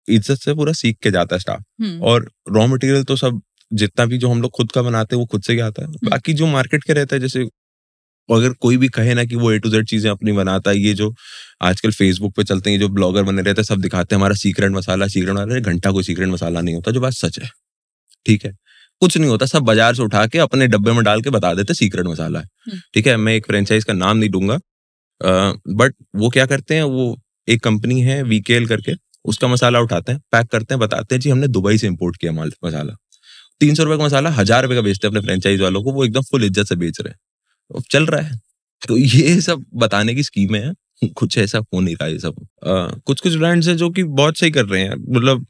इज्जत से पूरा सीख के जाता है स्टाफ। और रॉ मटेरियल तो सब जितना भी जो हम लोग खुद का बनाते हैं वो खुद से क्या आता है। बाकी जो मार्केट के रहता है, जैसे अगर कोई भी कहे ना कि वो A to Z चीजें अपनी बनाता है, ये जो आजकल फेसबुक पे चलते हैं, जो ब्लॉगर बने रहते हैं, सब दिखाते हैं हमारा सीक्रेट मसाला, घंटा कोई सीक्रेट मसाला नहीं होता, जो बात सच है। ठीक है, कुछ नहीं होता, सब बाजार से उठा के अपने डब्बे में डाल के बता देते सीक्रेट मसाला है। ठीक है, मैं एक फ्रेंचाइज का नाम नहीं दूंगा, बट वो क्या करते हैं, वो एक कंपनी है वीकेएल करके, उसका मसाला उठाते हैं, पैक करते हैं, बताते हैं जी हमने दुबई से इंपोर्ट किया मसाला, 300 रुपए का मसाला 1000 रुपए का बेचते हैं अपने फ्रेंचाइज वालों को, वो एकदम फुल इज्जत से बेच रहे हैं, तो चल रहा है। तो ये सब बताने की स्कीमें हैं, कुछ ऐसा हो नहीं रहा है सब। कुछ कुछ ब्रांड्स हैं जो कि बहुत सही कर रहे हैं, मतलब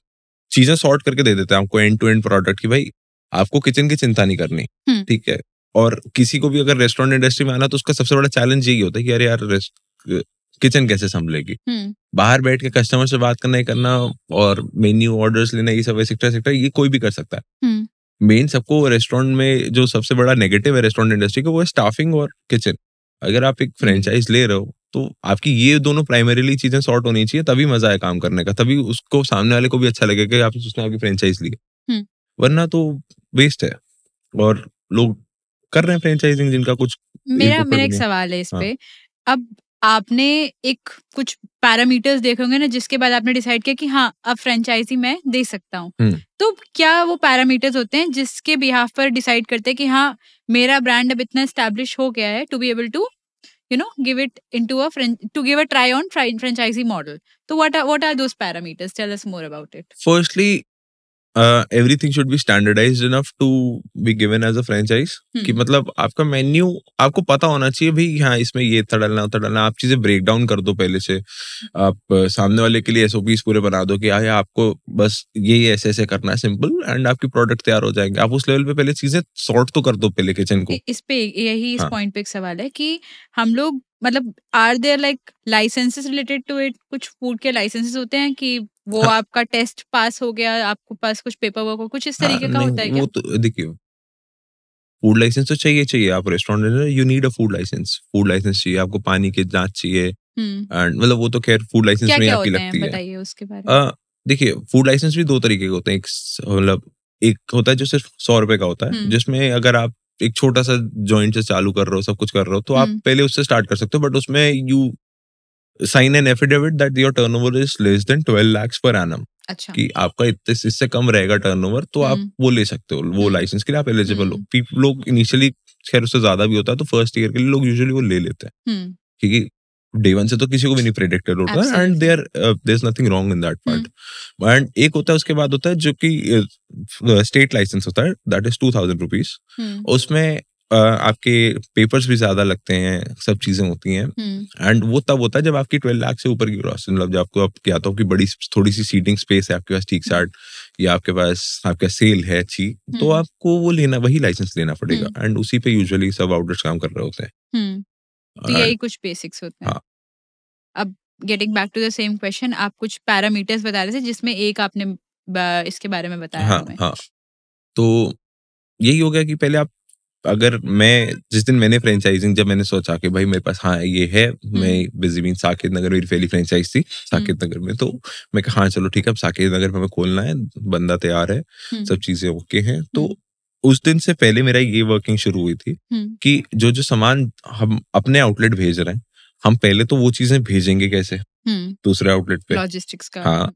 चीजें सॉर्ट करके दे देते हैं आपको एंड टू एंड प्रोडक्ट की, भाई आपको किचन की चिंता नहीं करनी, ठीक है। और किसी को भी अगर रेस्टोरेंट इंडस्ट्री में आना तो उसका सबसे बड़ा चैलेंज यही होता है कि अरे यार किचन कैसे संभलेगी। बाहर बैठ के कस्टमर से बात करना ही करना और मेन्यू ऑर्डर्स लेना, ये सब एक्सेट्रा ये कोई भी कर सकता है। मेन सबको रेस्टोरेंट में जो सबसे बड़ा नेगेटिव है रेस्टोरेंट इंडस्ट्री का, वो है स्टाफिंग और किचन। अगर आप एक फ्रेंचाइज ले रहे हो तो आपकी ये दोनों प्राइमरीली चीजें सॉर्ट होनी चाहिए, तभी मजा है काम करने का, तभी उसको सामने वाले को भी अच्छा लगेगा कि आप उसने आपकी फ्रेंचाइज ली है। वरना तो वेस्ट है। और लोग कर रहे हैं फ्रेंचाइजिंग जिनका कुछ मेरा एक सवाल है इस पे। अब आपने एक कुछ पैरामीटर्स देखे होंगे ना, जिसके बाद आपने डिसाइड किया कि हाँ अब फ्रेंचाइजी मैं दे सकता हूँ। तो क्या वो पैरामीटर्स होते हैं जिसके बिहाफ पर डिसाइड करते हैं कि हाँ मेरा ब्रांड अब इतना एस्टैब्लिश हो गया है to be able to give it into give a try on franchisee model? So what are those parameters? Tell us more about it. Firstly, everything should be standardized enough to be given as a franchise. कि मतलब आपका menu आपको पता होना चाहिए भाई, हाँ इसमें ये इतना डालना उतना डालना। आप चीजें ब्रेक डाउन कर दो पहले से, आप सामने वाले के लिए SOPs पूरे बना दो कि हाँ आपको बस ये ऐसे ऐसे करना है सिंपल, एंड आपकी प्रोडक्ट तैयार हो जाएंगे। आप उस लेवल पे पहले चीजें सॉर्ट तो कर दो पहले किचन को। इस पे यही इस पॉइंट पे एक सवाल है कि हम लोग मतलब are there like licenses related to it? कुछ फूड के लाइसेंसेस होते हैं कि वो आपका टेस्ट पास हो गया, आपको पास कुछ पेपर वर्क हो, कुछ इस तरीके का होता है क्या? वो तो देखिए, फूड लाइसेंस तो चाहिए। आप restaurant, you need a food license. Food license चाहिए आपको, पानी की जांच चाहिए, एंड मतलब वो तो खैर फूड लाइसेंस में आपकी लगती है। बताइए उसके बारे में। देखिए, फूड लाइसेंस भी दो तरीके के होते हैं। मतलब एक होता है जो सिर्फ 100 रुपए का होता है, जिसमें अगर आप एक छोटा सा जॉइंट से चालू कर रहे हो, सब कुछ कर रहे हो, तो आप पहले उससे स्टार्ट कर सकते हो। बट उसमें you sign an affidavit that your turnover is less than 12 lakhs per annum। अच्छा। कि आपका इससे कम रहेगा टर्नओवर तो आप वो ले सकते हो, वो लाइसेंस के लिए आप एलिजिबल हो। लोग इनिशियली, खैर उससे ज्यादा भी होता है, तो फर्स्ट ईयर के लिए लोग यूजुअली वो ले लेते हैं, क्योंकि डे वन से तो किसी को भी नहीं प्रेडिक्टेड होता है, and there is nothing wrong in that part. And एक होता है उसके बाद होता है जो कि स्टेट लाइसेंस होता है, दैट इज 2000 रुपीज। उसमें आपके पेपर्स भी ज्यादा लगते हैं, सब चीजें होती हैं, एंड वो तब होता है जब आपकी 12 लाख से ऊपर की ग्रॉस, मतलब जब आपको आप क्या तो बड़ी थोड़ी सी सीटिंग स्पेस है आपके पास ठीक साथ, या आपके पास आपका सेल है अच्छी, तो आपको वो लेना, वही लाइसेंस लेना पड़ेगा, एंड उसी पे यूजुअली सब आउटलेट्स काम कर रहे होते हैं। तो यही कुछ बेसिक्स होते हैं। अब getting back to the same question, आप कुछ पैरामीटर्स बता रहे थे जिसमें एक आपने इसके बारे में बताया हमें। हाँ, तो यही हो गया कि पहले आप, अगर मैं जिस दिन मैंने फ्रेंचाइजिंग, जब मैंने सोचा कि भाई मेरे पास हाँ ये है, मैं बिजी बीन साकेत नगर, मेरी पहली फ्रेंचाइज थी साकेत नगर में, तो मैं कहा हाँ चलो ठीक है, अब साकेत नगर में हमें खोलना है, बंदा तैयार है, सब चीजें ओके हैं। तो उस दिन से पहले मेरा ये वर्किंग शुरू हुई थी कि जो जो सामान हम अपने आउटलेट भेज रहे हैं, हम पहले तो वो चीजें भेजेंगे कैसे दूसरे आउटलेट पे, लॉजिस्टिक्स का। हाँ।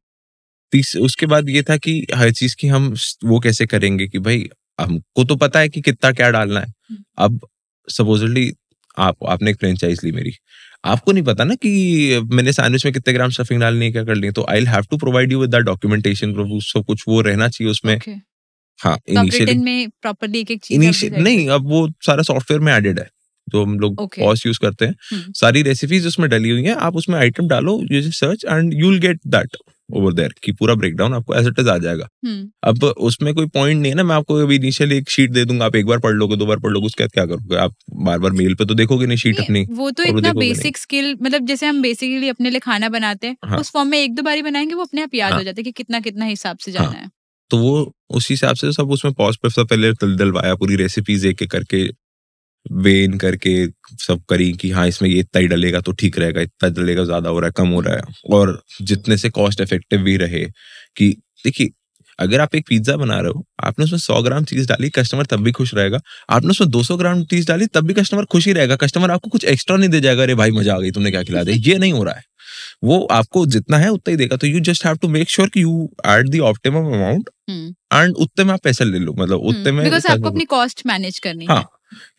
उसके बाद ये था कि हर चीज की हम वो कैसे करेंगे कि भाई हमको तो पता है कि कितना क्या डालना है। अब सपोजली आपने एक फ्रेंचाइज ली मेरी, आपको नहीं पता ना कि मैंने सैंडविच में कितने ग्राम स्टफिंग डालनी है, क्या करनी है, तो I will have to provide you with that documentation, सब कुछ वो रहना चाहिए उसमें। हाँ, इनिशियली में प्रॉपर्ली एक चीज नहीं, अब वो सारा सॉफ्टवेयर में एडेड है जो हम लोग पॉज यूज करते हैं, सारी रेसिपीज उसमें डली हुई हैं। आप उसमें आइटम डालो, you just search and you will get that over there, कि पूरा ब्रेकडाउन आपको एज इट इज आ जाएगा। अब उसमें कोई पॉइंट नहीं है ना, मैं आपको अभी इनिशियली एक शीट दे दूंगा, आप एक बार पढ़ लोगे, 2 बार पढ़ लोगे, उसके बाद क्या करोगे? आप बार बार मेल पे तो देखोगे नहीं शीट अपनी। वो तो इतना बेसिक स्किल, मतलब जैसे हम बेसिकली अपने लिए खाना बनाते हैं, उस फॉर्म में 1-2 बार बनाएंगे, वो अपने आप याद हो जाता है कि कितना कितना हिसाब से जाना है। तो वो उसी हिसाब से सब उसमें पॉज पे सब पहले डलवाया, पूरी रेसिपीज एक एक करके वेन करके सब करी कि हाँ इसमें ये इतना ही डलेगा तो ठीक रहेगा, इतना डलेगा ज्यादा हो रहा है, कम हो रहा है, और जितने से कॉस्ट इफेक्टिव भी रहे। कि देखिए, अगर आप एक पिज्जा बना रहे हो, आपने उसमें 100 ग्राम चीज डाली, कस्टमर तब भी खुश रहेगा। आपने उसमें 200 ग्राम चीज डाली, तब भी कस्टमर खुश ही रहेगा। कस्टमर आपको कुछ एक्स्ट्रा नहीं दे जाएगा, अरे भाई मजा आ गई तुमने क्या खिला दिया, ये नहीं हो रहा है। वो आपको जितना है उतना ही देगा। तो you just have to make sure कि you add the optimum amount, and उतने में आप पैसे ले लो, मतलब उतने में, बिकॉज़ आपको अपनी कॉस्ट मैनेज करनी है।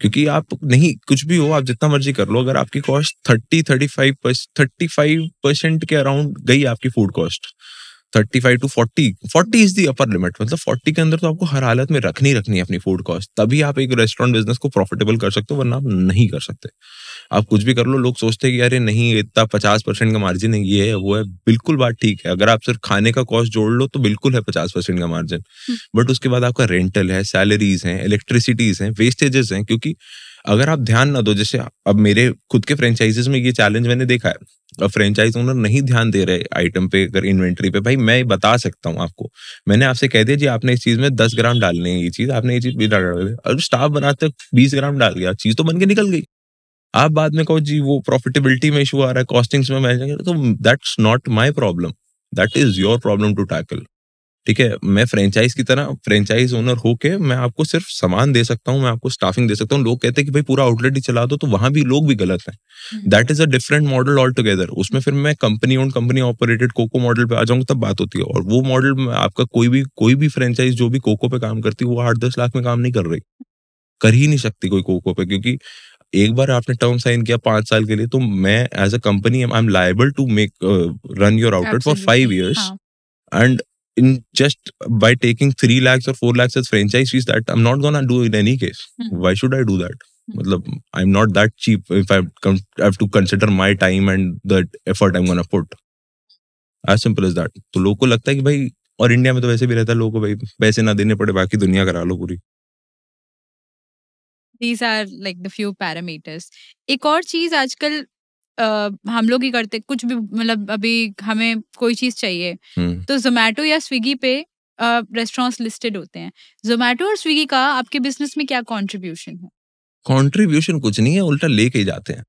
क्योंकि आप नहीं, कुछ भी हो, आप जितना मर्जी कर लो, अगर आपकी कॉस्ट 35% के अराउंड गई आपकी food cost, 35 to 40 is the upper limit, मतलब 40 के अंदर तो आपको हर हालत में रखनी है अपनी फूड कॉस्ट, तभी आप एक रेस्टोरेंट बिजनेस को प्रॉफिटेबल कर सकते हो, वरना आप नहीं कर सकते। आप कुछ भी कर लो, लोग सोचते हैं कि अरे नहीं इतना 50% का मार्जिन है, ये है वो है। बिल्कुल बात ठीक है, अगर आप सिर्फ खाने का कॉस्ट जोड़ लो तो बिल्कुल है 50% का मार्जिन, बट उसके बाद आपका रेंटल है, सैलरीज हैं, इलेक्ट्रिसिटीज हैं, वेस्टेजेस हैं। क्योंकि अगर आप ध्यान ना दो, जैसे अब मेरे खुद के फ्रेंचाइजीज में ये चैलेंज मैंने देखा है, अब फ्रेंचाइज ओनर नहीं ध्यान दे रहे आइटम पे, अगर इन्वेंट्री पे, भाई मैं बता सकता हूँ आपको, मैंने आपसे कह दिया जी आपने इस चीज में 10 ग्राम डालने हैं, ये चीज आपने ये चीज भी डाल दी, अब स्टाफ बनाते 20 ग्राम डाल गया, चीज तो बन के निकल गई। आप बाद में कहो जी वो प्रॉफिटेबिलिटी में इशू आ रहा है, कॉस्टिंग्स में मैनेज, तो that's not my problem, that is your problem to tackle. ठीक है, मैं फ्रेंचाइज की तरह फ्रेंचाइज ओनर होके मैं आपको सिर्फ सामान दे सकता हूँ, मैं आपको स्टाफिंग दे सकता हूँ। लोग कहते हैं कि भाई पूरा आउटलेट ही चला दो, तो वहां भी लोग भी गलत हैं। That is a different model altogether. उसमें फिर मैं company own company operated COCO model पे आ जाऊंगा, तब बात होती है। और वो मॉडल में आपका कोई भी फ्रेंचाइज जो भी कोको पे काम करती है, वो 8-10 लाख में काम नहीं कर रही, कर ही नहीं सकती कोई कोको पे, क्योंकि एक बार आपने टर्म साइन किया 5 साल के लिए, तो मैं as a company I am liable to make run your outlet for 5 years, and in just by taking 3 lakhs or 4 lakhs as franchise fees, that I'm not gonna do in any case. Why should I do that? मतलब I'm not that cheap if I have to consider my time and the effort I'm gonna put. As simple as that. तो लोगों को लगता है कि भाई, और India में तो वैसे भी रहता है, लोगों को भाई पैसे ना देने पड़े, बाकी दुनिया करा लो पूरी। These are like the few parameters. एक और चीज आजकल हम लोग ही करते, कुछ भी मतलब अभी हमें कोई चीज चाहिए तो जोमेटो या स्विगी पे रेस्टोरेंट्स लिस्टेड होते हैं। जोमेटो और स्विगी का आपके बिजनेस में क्या कंट्रीब्यूशन है? कंट्रीब्यूशन कुछ नहीं है, उल्टा लेके ही जाते हैं।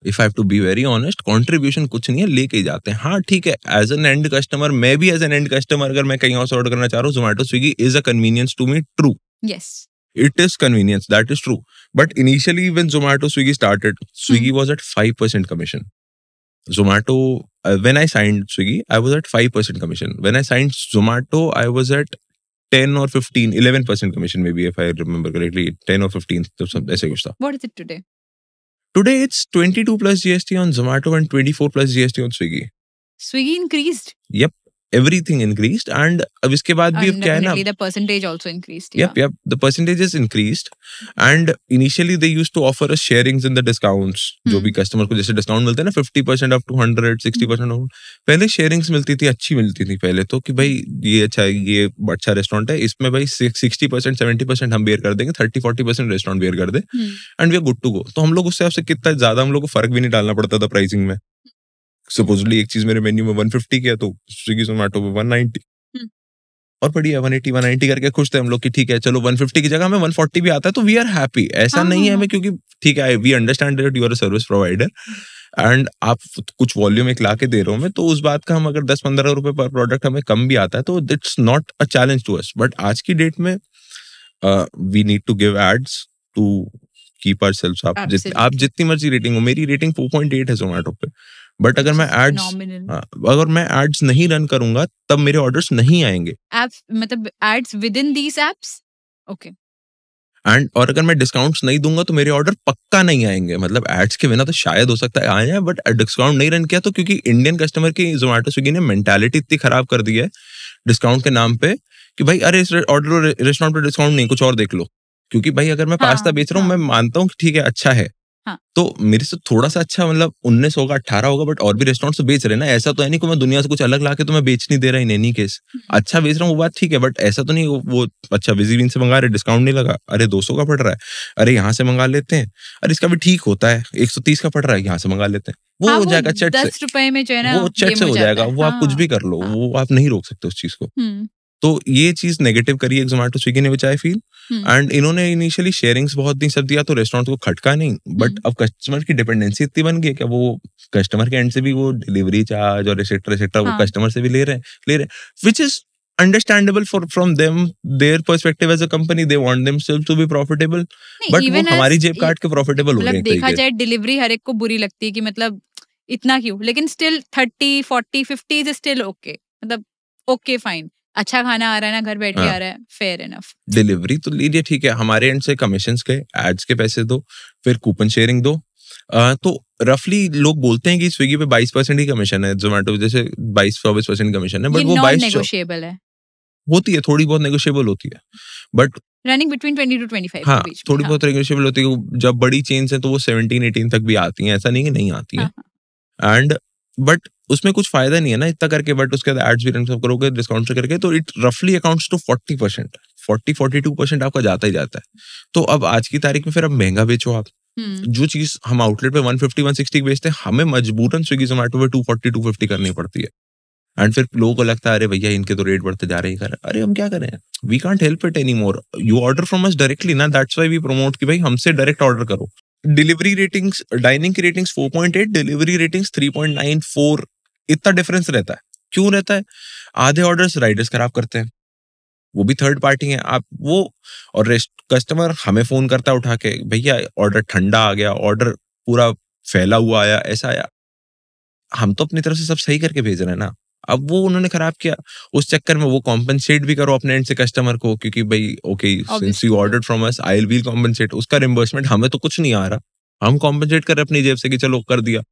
If I have to be very honest, contribution कुछ नहीं है, लेके ही जाते हैं। हाँ ठीक है, एज एन एंड कस्टमर, मैं भी एज एन एंड कस्टमर अगर मैं कहीं और से ऑर्डर करना चाह रहा हूँ, Zomato Swiggy is a convenience to me, true. Yes, It is convenience, that is true. But initially, when Zomato Swiggy started, Swiggy was at 5% commission. Zomato, when I signed Swiggy, I was at 5% commission. When I signed Zomato, I was at 10 or 15, 11% commission, maybe, if I remember correctly, 10 or 15, तो सब ऐसे कुछ था. What is it today? Today, it's 22 plus GST on Zomato and 24 plus GST on Swiggy. Swiggy increased? Yep. Everything increased, and अब इसके बाद भी अब क्या है ना, the percentage also increased. Yep, the percentages increased, and initially they used to offer us sharings in the discounts. जो भी कस्टमर को जैसे डिस्काउंट मिलते हैं ना, 50% up to 100, 60% off, पहले शेयरिंग्स मिलती थी, अच्छी मिलती थी पहले तो, कि भाई ये अच्छा है, ये अच्छा रेस्टोरेंट है, इसमें भाई 60%, 70% हम बेयर कर देंगे, 30-40% रेस्टोरेंट बेयर कर दे, and we are good to go. तो हम लोग उससे आपसे कितना ज्यादा हम लोग को फर्क भी नहीं डालना पड़ता था प्राइसिंग में। सपोजली एक चीज मेरे मेन्यू में 150 की है, तो स्विगी जोमेटो पे 190, और बढ़िया 180 190 करके खुश थे हम लोग कि ठीक है चलो 150 की जगह हमें 140 भी आता है तो वी आर हैप्पी। ऐसा नहीं है हमें, क्योंकि ठीक है we understand that you are a service provider and आप कुछ वॉल्यूम एक ला के दे रहे हो मैं, तो उस बात का हम अगर 10-15 रुपए पर प्रोडक्ट हमें कम भी आता है तो it's not a challenge to us. But आज की डेट में we need to give ads to keep ourselves up. आप जितनी मर्जी रेटिंग हो, मेरी रेटिंग 4.8 है जोमेटो पे, बट अगर मैं एड्स नहीं रन करूंगा तब मेरे ऑर्डर्स नहीं आएंगे। एप्स मतलब ads within these apps, okay. And और अगर मैं डिस्काउंट्स नहीं दूंगा तो मेरे ऑर्डर पक्का नहीं आएंगे। मतलब एड्स के बिना तो शायद हो सकता है आ जाए, बट डिस्काउंट नहीं रन किया तो, क्योंकि इंडियन कस्टमर की जोमेटो स्विगी ने मेंटालिटी इतनी खराब कर दी है डिस्काउंट के नाम पे कि भाई अरे इस ऑर्डर रेस्टोरेंट पे डिस्काउंट नहीं, कुछ और देख लो। क्योंकि भाई अगर मैं पास्ता बेच रहा हूँ, मैं मानता हूँ कि ठीक है अच्छा है, तो मेरे से थोड़ा सा अच्छा मतलब 19 होगा 18 होगा, बट और भी रेस्टोरेंट से बेच रहे ना, ऐसा तो है नहीं कि मैं दुनिया से कुछ अलग लाके तो मैं बेच नहीं दे रहा इन एनी केस। अच्छा बेच रहा हूँ वो बात ठीक है, बट ऐसा तो नहीं वो अच्छा विजिबिन से मंगा रहे, डिस्काउंट नहीं लगा, अरे 200 का पड़ रहा है, अरे यहाँ से मंगा लेते हैं, अरे इसका भी ठीक होता है 130 का पड़ रहा है, यहाँ से मंगा लेते हैं, वो हो जाएगा चट से, 10 रुपए में जो है ना वो चट से हो जाएगा, वो आप कुछ भी कर लो, वो आप नहीं रोक सकते उस चीज को। तो ये चीज नेगेटिव करी है जोमेटो स्विगी ने, विच आई फील। एंड इन्होंने इनिशियली शेयरिंग्स बहुत नहीं सब दिया तो रेस्टोरेंट को खटका नहीं, बट अब कस्टमर की डिपेंडेंसी इतनी बन गई कि वो कस्टमर के एंड से भी वो डिलीवरी चार्ज और एसेट्रा वो कस्टमर से भी ले रहे हैं, which is understandable from them, their perspective as a company, they want themselves to be profitable, but वो हमारी जेब काट के प्रॉफिटेबल हो रहे हैं। देखा जाए डिलीवरी हर एक को बुरी लगती है कि मतलब इतना क्यों, लेकिन स्टिल 30, 40, 50 इज स्टिल ओके, मतलब ओके फाइन, अच्छा खाना आ रहा है ना, घर बैठ के आ रहा है, फेयर इनफ। डिलीवरी तो लीजिए ठीक है, हमारे एंड से कमीशंस के एड्स के पैसे दो, फिर कूपन शेयरिंग दो, तो रफली लोग बोलते हैं कि स्विगी पे 22% ही कमीशन है, जोमेटो जैसे 22-24% कमीशन है, बट वो 22 नेगोशिएबल है, होती है, थोड़ी बहुत नेगोशिएबल होती है, बट रनिंग बिटवीन 20 to 25 हाँ, के बीच में, थोड़ी हाँ, बहुत नेगोशिएबल होती है। जब बड़ी चेन्स हैं तो वो 17-18 तक भी आती हैं, ऐसा नहीं कि नहीं आती हैं। हाँ, एंड बट उसमें कुछ फायदा नहीं है ना इतना करके, बट उसके बाद एड्स भी रन सब करोगे डिस्काउंट से करके, तो इट रफली अकाउंट्स टू 40%, 40-42% आपका जाता ही जाता है। तो अब आज की तारीख में फिर अब महंगा बेचो आप। जो चीज हम आउटलेट पे 150-160 बेचते हैं, हमें मजबूरन स्विगी जोमेटो पे 240-250 करनी पड़ती है। एंड फिर लोगों को लगता है अरे भैया इनके तो रेट बढ़ते जा रहे हैं, अरे हम क्या करें, we can't help it any more, you order from us directly ना, दैट्स व्हाई वी प्रमोट कि भाई हमसे डायरेक्ट ऑर्डर करो। डिलीवरी रेटिंग्स, डाइनिंग की रेटिंग्स 4.8, डिलीवरी रेटिंग्स 3.94, इतना डिफरेंस रहता है। क्यों रहता है? आधे ऑर्डर्स राइडर्स खराब करते हैं, वो भी थर्ड पार्टी है आप वो, और रेस्ट कस्टमर हमें फोन करता है उठा के, भैया ऑर्डर ठंडा आ गया, ऑर्डर पूरा फैला हुआ आया, ऐसा आया। हम तो अपनी तरफ से सब सही करके भेज रहे हैं ना, अब वो उन्होंने खराब किया, उस चक्कर में वो कॉम्पनसेट भी करो अपने एंड से कस्टमर को, क्योंकि भाई okay since you Obviously. Ordered from us I will compensate, उसका रिम्बर्समेंट हमें तो कुछ नहीं आ रहा, हम कॉम्पनसेट कर रहे अपनी जेब से कि चलो कर दिया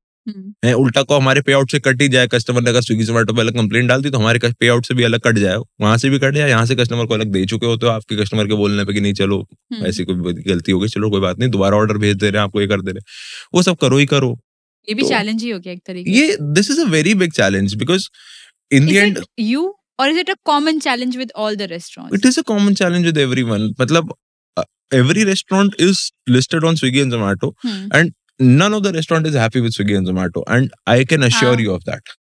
है, उल्टा को हमारे पे आउट से कट ही जाए, कस्टमर ने अगर स्विगी जोमेटो पे अलग कंप्लेंट डाल दी तो हमारे पे आउट से भी अलग कट जाए, वहां से भी कट जाए, यहाँ से कस्टमर को अलग दे चुके होते हो आपके कस्टमर के बोलने पे कि नहीं चलो ऐसी कोई गलती हो गई, चलो कोई बात नहीं, दोबारा ऑर्डर भेज दे रहे हैं आपको, ये कर दे रहे हैं, वो सब करो ही करो। ये भी तो चैलेंज ही हो गया एक तरीके ये this is a very big challenge because in the से। And Is it you or is it a common challenge with all the restaurants? It is a common challenge with everyone, मतलब every restaurant is listed on Swiggy and Zomato, and none of the restaurant is happy with Swiggy and Zomato, and I can assure हाँ, you of that.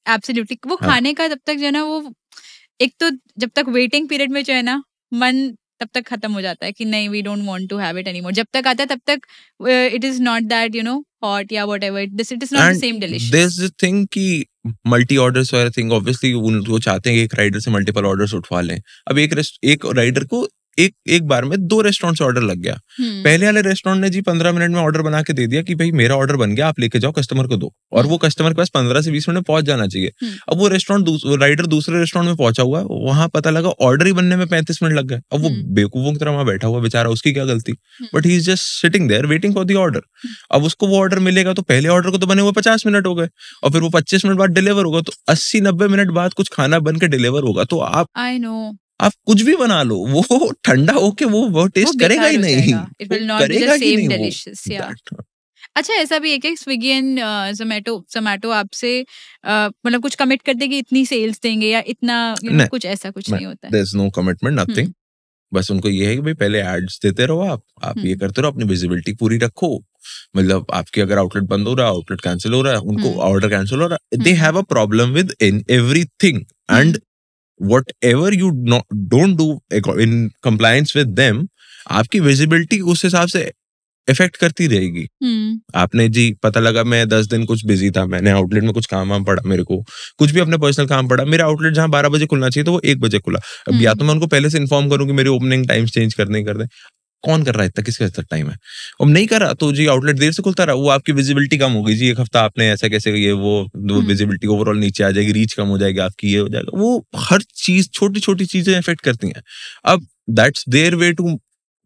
Absolutely वो हाँ, खाने का तब तक जो है ना, वो एक तो जब तक वेटिंग पीरियड में जो है ना, मन तब तक खत्म हो जाता है कि नहीं we don't want to have it anymore, जब तक आता है तब तक it is not that hot या whatever, it is not the and same there's delicious. this thing कि मल्टी ऑर्डर्स वाला थिंग, ऑब्वियसली वो चाहते हैं कि एक राइडर से मल्टीपल ऑर्डर्स उठवा लें। अब एक राइडर को एक बार में 2 रेस्टोरेंट से ऑर्डर लग गया। पहले वाले रेस्टोरेंट ने जी 15 मिनट में ऑर्डर बना के दे दिया कि भाई मेरा ऑर्डर बन गया, आप लेके जाओ कस्टमर को दो, और वो कस्टमर के पास 15 से 20 मिनट में पहुंच जाना चाहिए। अब वो राइडर दूसरे रेस्टोरेंट में पहुंचा हुआ है, वहां पता लगा ऑर्डर ही बनने में 35 मिनट लग गए। अब वो बेवकूफों की तरह वहां बैठा हुआ बेचारा, उसकी क्या गलती, but he is just sitting there waiting for the order. अब उसको वो ऑर्डर मिलेगा तो पहले ऑर्डर को तो बने हुए 50 मिनट हो गए, और फिर वो 25 मिनट बाद डिलीवर होगा, तो 80-90 मिनट बाद कुछ खाना बन के डिलीवर होगा, तो आई नो आप कुछ भी बना लो, वो ठंडा होके वो टेस्ट करेगा ही नहीं, इट विल वो नॉट बी द करेगा ही सेम नहीं वो डिलिशियस। या that- अच्छा, ऐसा भी है कि स्विगी एंड जोमेटो आपसे मतलब कुछ कमिट कर दे कि इतनी सेल्स देंगे या इतना नहीं, कुछ ऐसा कुछ नहीं होता है? there's no commitment, nothing. बस उनको ये है कि भाई पहले एड्स देते रहो, आप ये करते रहो, अपनी विजिबिलिटी पूरी रखो, मतलब आपके अगर आउटलेट बंद हो रहा है, आउटलेट कैंसिल हो रहा है, उनको ऑर्डर कैंसिल हो रहा है, they have a problem with in everything, and whatever you don't do in compliance with them, आपकी विजिबिलिटी उस हिसाब से इफेक्ट करती रहेगी। आपने जी पता लगा मैं 10 दिन कुछ बिजी था, मैंने आउटलेट में कुछ काम पड़ा, मेरे को कुछ भी अपने पर्सनल काम पड़ा, मेरा आउटलेट जहां 12 बजे खुलना चाहिए तो वो 1 बजे खुला। अब या तो मैं उनको पहले से इन्फॉर्म करूं कि मेरी ओपनिंग टाइम्स चेंज कर दें, कौन कर रहा है इतना, किसका इतना टाइम है, अब नहीं करा तो जी आउटलेट देर से खुलता रहा, वो आपकी विजिबिलिटी कम हो गई जी, एक हफ्ता आपने ऐसा कैसे, ये वो विजिबिलिटी ओवरऑल नीचे आ जाएगी, रीच कम हो जाएगी आपकी, ये हो जाएगा, वो हर चीज छोटी छोटी चीजें इफेक्ट करती हैं। अब दैट्स देयर वे टू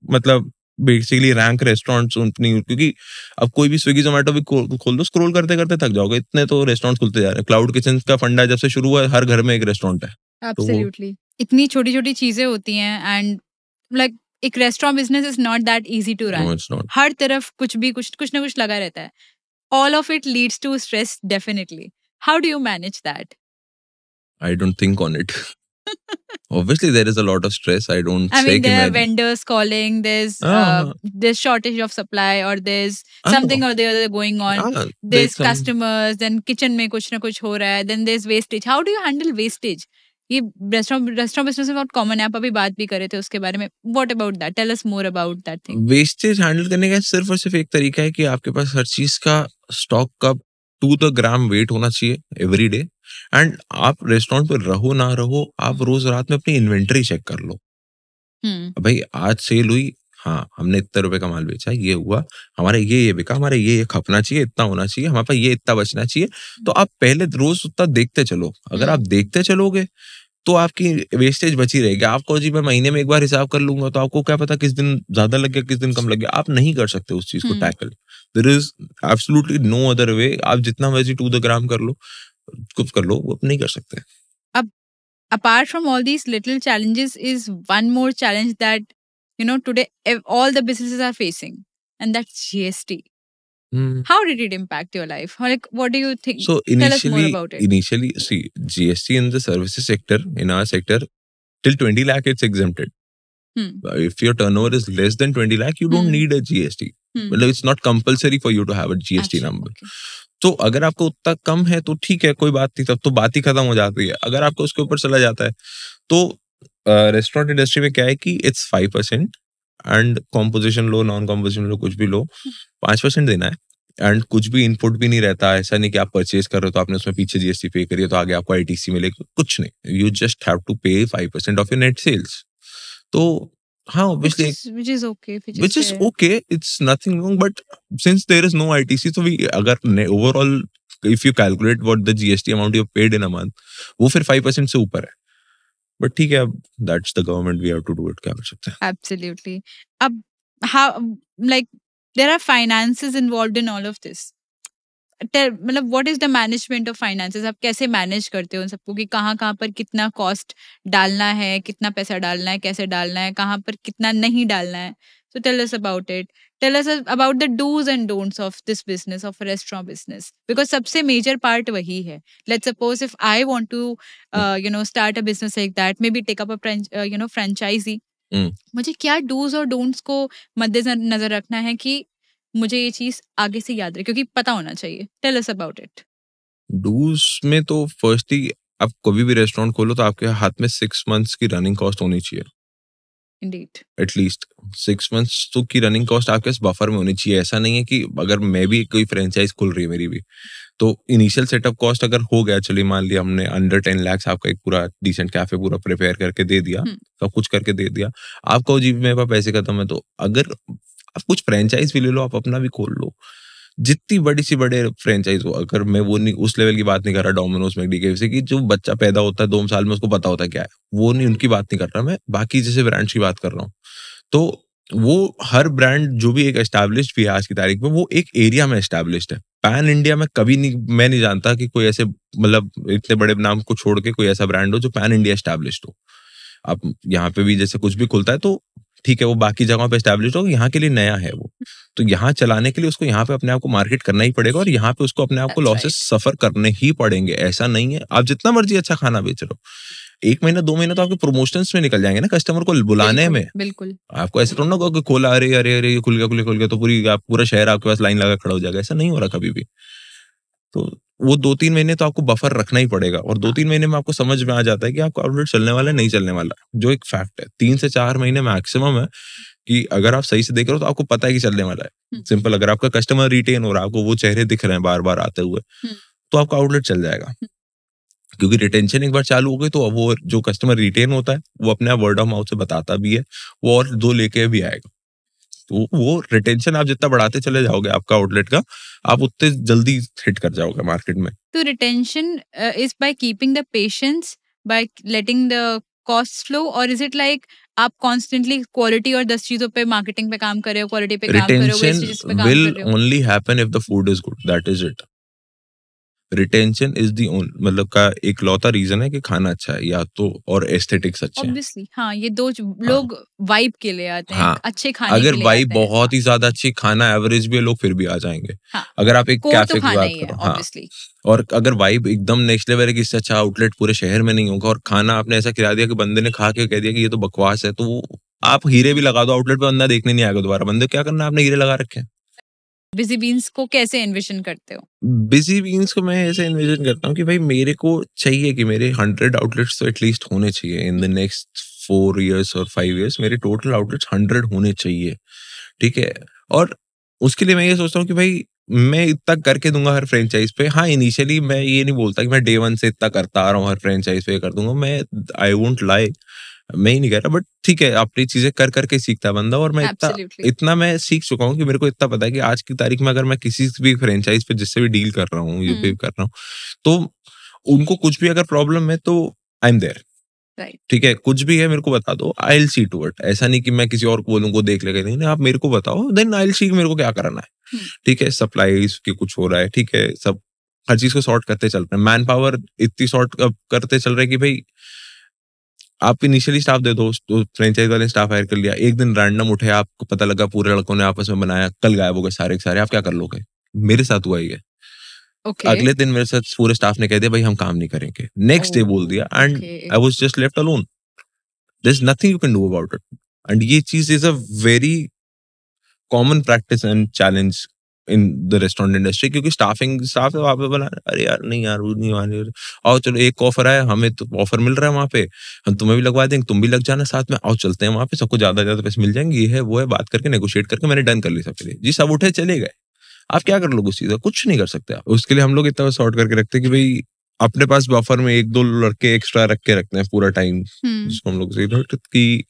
मतलब बेसिकली रैंक रेस्टोरेंट्स अपनी, क्योंकि अब कोई भी स्विगी जोमेटो भी खोल दो, स्क्रॉल करते करते थक जाओगे, इतने तो रेस्टोरेंट खुलते जा रहे हैं। क्लाउड किचन का फंडा जब से शुरू हुआ है, हर घर में एक रेस्टोरेंट है। एब्सोल्युटली, इतनी छोटी छोटी चीजें होती हैं, एंड लाइक एक restaurant business is not that easy to run. हर तरफ कुछ ना कुछ लगा रहता है, all of it leads to stress definitely. How do you manage that? I don't think on it. Obviously, there is a lot of stress. I don't I say mean, कि there are मैं vendors calling, there's shortage of supply, or there's something or the other going on. There's customers, then kitchen में कुछ ना कुछ हो रहा है, then there's wastage. How do you handle wastage? ये रेस्टोरेंट बिजनेस में बहुत कॉमन है, आप अभी बात भी कर रहे थे उसके बारे में। What about that? Tell us more about that thing. Wastage handle करने का सिर्फ और सिर्फ एक तरीका है कि आपके पास हर चीज का स्टॉक का टू द ग्राम वेट होना चाहिए एवरी डे, एंड आप रेस्टोरेंट पे रहो ना रहो, आप रोज रात में अपनी इन्वेंटरी चेक कर लो। भाई आज सेल हुई, हाँ हमने इतने रुपए का माल बेचा, ये हुआ, हमारे ये बिका, हमारे ये खपना चाहिए, इतना होना चाहिए, हमारे पास ये इतना बचना चाहिए। तो आप पहले रोज उतना देखते चलो, अगर आप देखते चलोगे तो आपकी वेस्टेज बची रहेगी। आपको जी मैं महीने में एक बार हिसाब कर लूंगा तो आपको क्या पता किस दिन ज्यादा लग गया, किस दिन कम लग गया, आप नहीं कर सकते उस चीज को tackle. There is absolutely no other way. आप जितना मर्जी टू द ग्राम कर लो, कुछ कर लो, वो नहीं कर सकते। अब apart from all these little challenges is one more challenge that today all the businesses are facing, and that's GST. How did it impact your life? Or like, what do you think? So Tell us more about it. initially, see, GST in the services sector, in our sector, till 20 lakh it's exempted. If your turnover is less than 20 lakh, you don't need a GST. मतलब it's not compulsory for you to have a GST number. तो अगर आपको उतना कम है तो ठीक है, कोई बात नहीं, तब तो बात ही खत्म हो जाती है. अगर आपको उसके ऊपर चला जाता है तो रेस्टोरेंट इंडस्ट्री में क्या है कि इट्स 5% एंड कॉम्पोजिशन लो, नॉन कॉम्पोजिशन लो, कुछ भी लो, 5% देना है. एंड कुछ भी इनपुट भी नहीं रहता. ऐसा नहीं कि आप परचेज कर रहे हो तो आपने उसमें पीछे जीएसटी पे करिए तो आगे आपको आईटीसी मिलेगा, कुछ नहीं. यू जस्ट हैव टू पे 5% ऑफ योर नेट सेल्स. तो हाँ, obviously, which is okay, which is okay, it's nothing wrong, but since there is no ITC, so we अगर overall if you calculate what the GST amount you paid in a month, वो फिर 5% से ऊपर है. But ठीक है, that's the government, we have to do it. क्या कर सकते हैं? Absolutely. अब how, like, there are finances involved in all of this. मतलब what is the management of finances? आप कैसे मैनेज करते हो उन सबको कि कहाँ पर कितना कॉस्ट डालना है, कितना पैसा डालना है, कैसे डालना है, कहाँ पर कितना नहीं डालना है. So tell us about it. Tell us about the do's and don'ts of this business, of restaurant business. Because सबसे major part वही है. Let's suppose if I want to, start a business like that, maybe take up a franchisee. मुझे क्या do's और don'ts को मद्देनजर रखना है कि मुझे ये चीज आगे से याद रहे, क्योंकि पता होना चाहिए. Tell us about it. डूज में तो फर्स्टली आप कभी भी रेस्टोरेंट खोलो तो आपके हाथ में 6 months की रनिंग कॉस्ट होनी चाहिए. इंडीड. एटलीस्ट 6 months तो की रनिंग कॉस्ट आपके बफर में होनी चाहिए. ऐसा नहीं है कि अगर मैं भी कोई फ्रेंचाइज खुल रही है मेरी भी, तो इनिशियल सेटअप कॉस्ट अगर हो गया, चलिए मान लिया हमने अंडर 10 lakhs आपका एक पूरा डिसेंट कैफे पूरा प्रिपेयर करके दे दिया, सब कुछ करके दे दिया, आपको जी मेरे पास पैसे खत्म है. तो अगर आप कुछ फ्रेंचाइज भी ले लो, आप अपना भी खोल लो, जितनी बड़ी सी बड़े फ्रेंचाइज हो. अगर मैं वो नहीं, उस लेवल की बात नहीं कर रहा डोमिनोज मैकडी केएफसी की, जो बच्चा पैदा होता है 2 साल में उसको पता होता है क्या है, वो नहीं, उनकी बात नहीं कर रहा मैं, बाकी जैसे ब्रांड्स की बात कर रहा हूँ. तो वो हर ब्रांड जो भी एक एस्टैब्लिश्ड भी है आज की तारीख में, वो एक एरिया में एस्टैब्लिश्ड है. पैन इंडिया में कभी नहीं, मैं नहीं जानता कि कोई ऐसे मतलब इतने बड़े नाम को छोड़ के कोई ऐसा ब्रांड हो जो पैन इंडिया एस्टैब्लिश्ड हो. आप यहाँ पे भी जैसे कुछ भी खुलता है तो ठीक है, वो बाकी जगहों पे एस्टैब्लिश्ड हो, यहाँ के लिए नया है वो, तो यहाँ चलाने के लिए उसको यहाँ पे अपने आप को मार्केट करना ही पड़ेगा और यहाँ पे उसको अपने आप को लॉसेस सफर करने ही पड़ेंगे. ऐसा नहीं है आप जितना मर्जी अच्छा खाना बेच रहे हो, 1 महीना 2 महीना तो आपके प्रमोशंस में निकल जाएंगे ना, कस्टमर को बुलाने में. बिल्कुल. आपको ऐसे थोड़ा ना होगा कि खोला, अरे अरे अरे ये खुल गया तो पूरा शहर आपके पास लाइन लगा खड़ा हो जाएगा. ऐसा नहीं हो रहा कभी भी. तो वो 2-3 महीने तो आपको बफर रखना ही पड़ेगा और 2-3 महीने में आपको समझ में आ जाता है कि आपका आउटलेट चलने वाला है नहीं चलने वाला, जो एक फैक्ट है. 3 से 4 महीने मैक्सिमम है कि अगर आप सही से देख रहे हो तो आपको पता है कि चलने वाला है. सिंपल, अगर आपका कस्टमर रिटेन हो रहा है, आपको वो चेहरे दिख रहे हैं बार बार आते हुए, तो आपका आउटलेट चल जाएगा. क्योंकि रिटेंशन एक बार चालू हो गई तो वो जो कस्टमर रिटेन होता है वो अपने आप वर्ड ऑफ माउथ से बताता भी है, वो और 2 लेके भी आएगा. तो वो रिटेंशन आप जितना बढ़ाते चले जाओगे आपका आउटलेट का, आप उतने जल्दी हिट कर जाओगे मार्केट में. तो retention is by keeping the patience, by letting the cost flow, और इज इट लाइक आप कॉन्स्टेंटली क्वालिटी और 10 चीजों पे मार्केटिंग पे काम कर रहे हो, क्वालिटी पे काम कर रहे हो, वेस्टेजेस पे काम कर रहे हो? Retention will only happen if the food is good, that is it. Retention is the मतलब का एक लौता रीजन है कि खाना अच्छा है या तो और एस्थेटिक्स अच्छे हैं. ऑब्वियसली हाँ, ये दो लोग वाइब के लिए आते हैं. हाँ, अच्छे खाने अगर के लिए वाइब आते हैं. बहुत ही ज्यादा अच्छी, खाना एवरेज भी है, लोग फिर भी आ जाएंगे. हाँ, अगर आप एक कोर कैफे तो की खाना बात ही है करो, हाँ, ऑब्वियसली. और अगर वाइब एकदम नेक्स्ट लेवल है कि इससे अच्छा आउटलेट पूरे शहर में नहीं होगा और खाना आपने ऐसा खिला दिया कि बंदे ने खा के कह दिया कि ये तो बकवास है, तो आप हीरे भी लगा दो आउटलेट पे, बंदा देखने नहीं आएगा दोबारा. बंदे क्या करना, आपने हीरे लगा रखे हैं. बिजी बीन्स को कैसे एनविजन करते हो? बिजी बीन्स को मैं ऐसे एनविजन करता हूँ कि भाई मेरे को चाहिए कि मेरे 100 आउटलेट्स तो एटलीस्ट होने चाहिए इन द नेक्स्ट 4 years और 5 years. मेरे टोटल आउटलेट्स 100 होने चाहिए, ठीक है. और उसके लिए मैं ये सोचता हूँ कि भाई मैं इतना करके दूंगा हर फ्रेंचाइज पे. हाँ, इनिशियली मैं ये नहीं बोलता कि मैं डे 1 से इतना करता आ रहा हूँ हर फ्रेंचाइज पे कर दूंगा. मैं आई वोंट लाई, मैं ही नहीं कह रहा, बट ठीक है, अपनी चीजें कर करके सीखता है बंदा. और मैं इतना मैं सीख चुका हूँ कि मेरे को इतना पता है कि आज की तारीख में अगर मैं किसी भी फ्रेंचाइज पे जिससे भी डील कर रहा हूँ, यूपी कर रहा हूँ, तो उनको कुछ भी अगर प्रॉब्लम है तो आई एम देयर. ठीक है, कुछ भी है मेरे को बता दो, I will see to it. ऐसा नहीं कि मैं किसी और को बोलूँ को देख लेगा, नहीं, आप मेरे को बताओ, देन आई विल सी मेरे को क्या करना है. ठीक है, सप्लाईज की कुछ हो रहा है, ठीक है, सब हर चीज को सॉर्ट करते चल रहे हैं. मैन पावर इतनी सॉर्ट करते चल रहे हैं कि भाई आप इनिशियली स्टाफ दे दो, तो फ्रेंचाइज वाले स्टाफ हायर कर लिया, एक दिन रैंडम उठे, आपको पता लगा पूरे लड़कों ने आपस में बनाया, कल गायब हो गए सारे के सारे, आप क्या कर लोगे? मेरे साथ हुआ ही है। ओके। अगले दिन मेरे साथ पूरे स्टाफ ने कह दिया भाई हम काम नहीं करेंगे, नेक्स्ट डे बोल दिया, and okay. I was just left alone. There is nothing you can do about it, and ये चीज is a very common practice and challenge in the restaurant industry, क्योंकि स्टाफ है वहां पे बना, अरे यार नहीं यार वो नहीं आने, आओ चलो एक ऑफर आया, हमें तो ऑफर मिल रहा है वहां पे, हम तुम्हें भी लगवा देंगे, तुम भी लग जाना साथ में, आओ चलते हैं वहां पे, सबको ज्यादा पैसे मिल जाएंगे, ये है वो है, बात करके नेगोशिएट करके मैंने डन कर ली सबके लिए जी, सब उठे चले गए। आप क्या कर लोगे उस चीज का? कुछ नहीं कर सकते आप। उसके लिए हम लोग इतना सॉर्ट करके रखते हैं कि भाई अपने पास बफर में 1-2 लड़के एक्स्ट्रा रख के रखते हैं पूरा टाइम, जिसको हम लोग से कि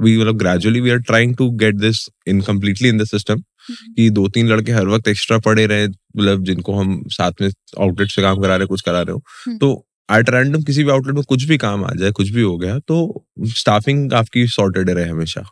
वी मतलब gradually we are trying to get this in completely in the system, कि 2-3 लड़के हर वक्त एक्स्ट्रा पड़े रहे, मतलब जिनको हम साथ में आउटलेट से काम करा रहे, कुछ करा रहे हो, तो एट रैंडम किसी भी आउटलेट में कुछ भी काम आ जाए, कुछ भी हो गया, तो स्टाफिंग आपकी सॉर्टेड रहे हमेशा।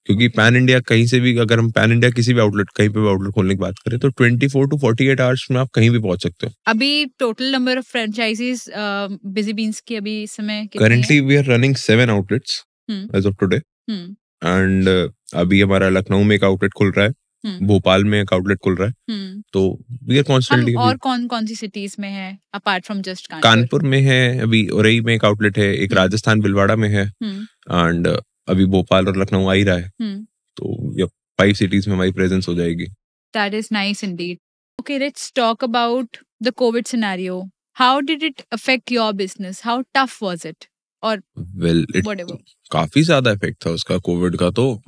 क्योंकि पैन इंडिया कहीं से भी, अगर हम पैन इंडिया किसी भी आउटलेट, कहीं पे भी आउटलेट खोलने की बात करें, तो 24 to 48 आवर्स में आप कहीं भी पहुंच सकते हो। अभी total number of franchisees Busy Beans की अभी इस समय कितनी है? Currently we are running 7 outlets as of today, and अभी हमारा लखनऊ में एक आउटलेट खुल रहा है, भोपाल में एक आउटलेट खुल रहा है, तो वी आर कॉन्स्टेंटली। और कौन सी सिटीज में है अपार्ट फ्रॉम जस्ट कानपुर में है, अभी उरई में एक आउटलेट है, एक राजस्थान भिलवाड़ा में है, एंड अभी भोपाल और लखनऊ आ ही रहा है, तो ये 5 सिटीज में हमारी प्रेजेंस हो जाएगी। That is nice indeed. Okay, let's talk about the COVID scenario. How did it affect your business? How tough was it? Or whatever. काफी ज्यादा इफेक्ट था उसका कोविड का, तो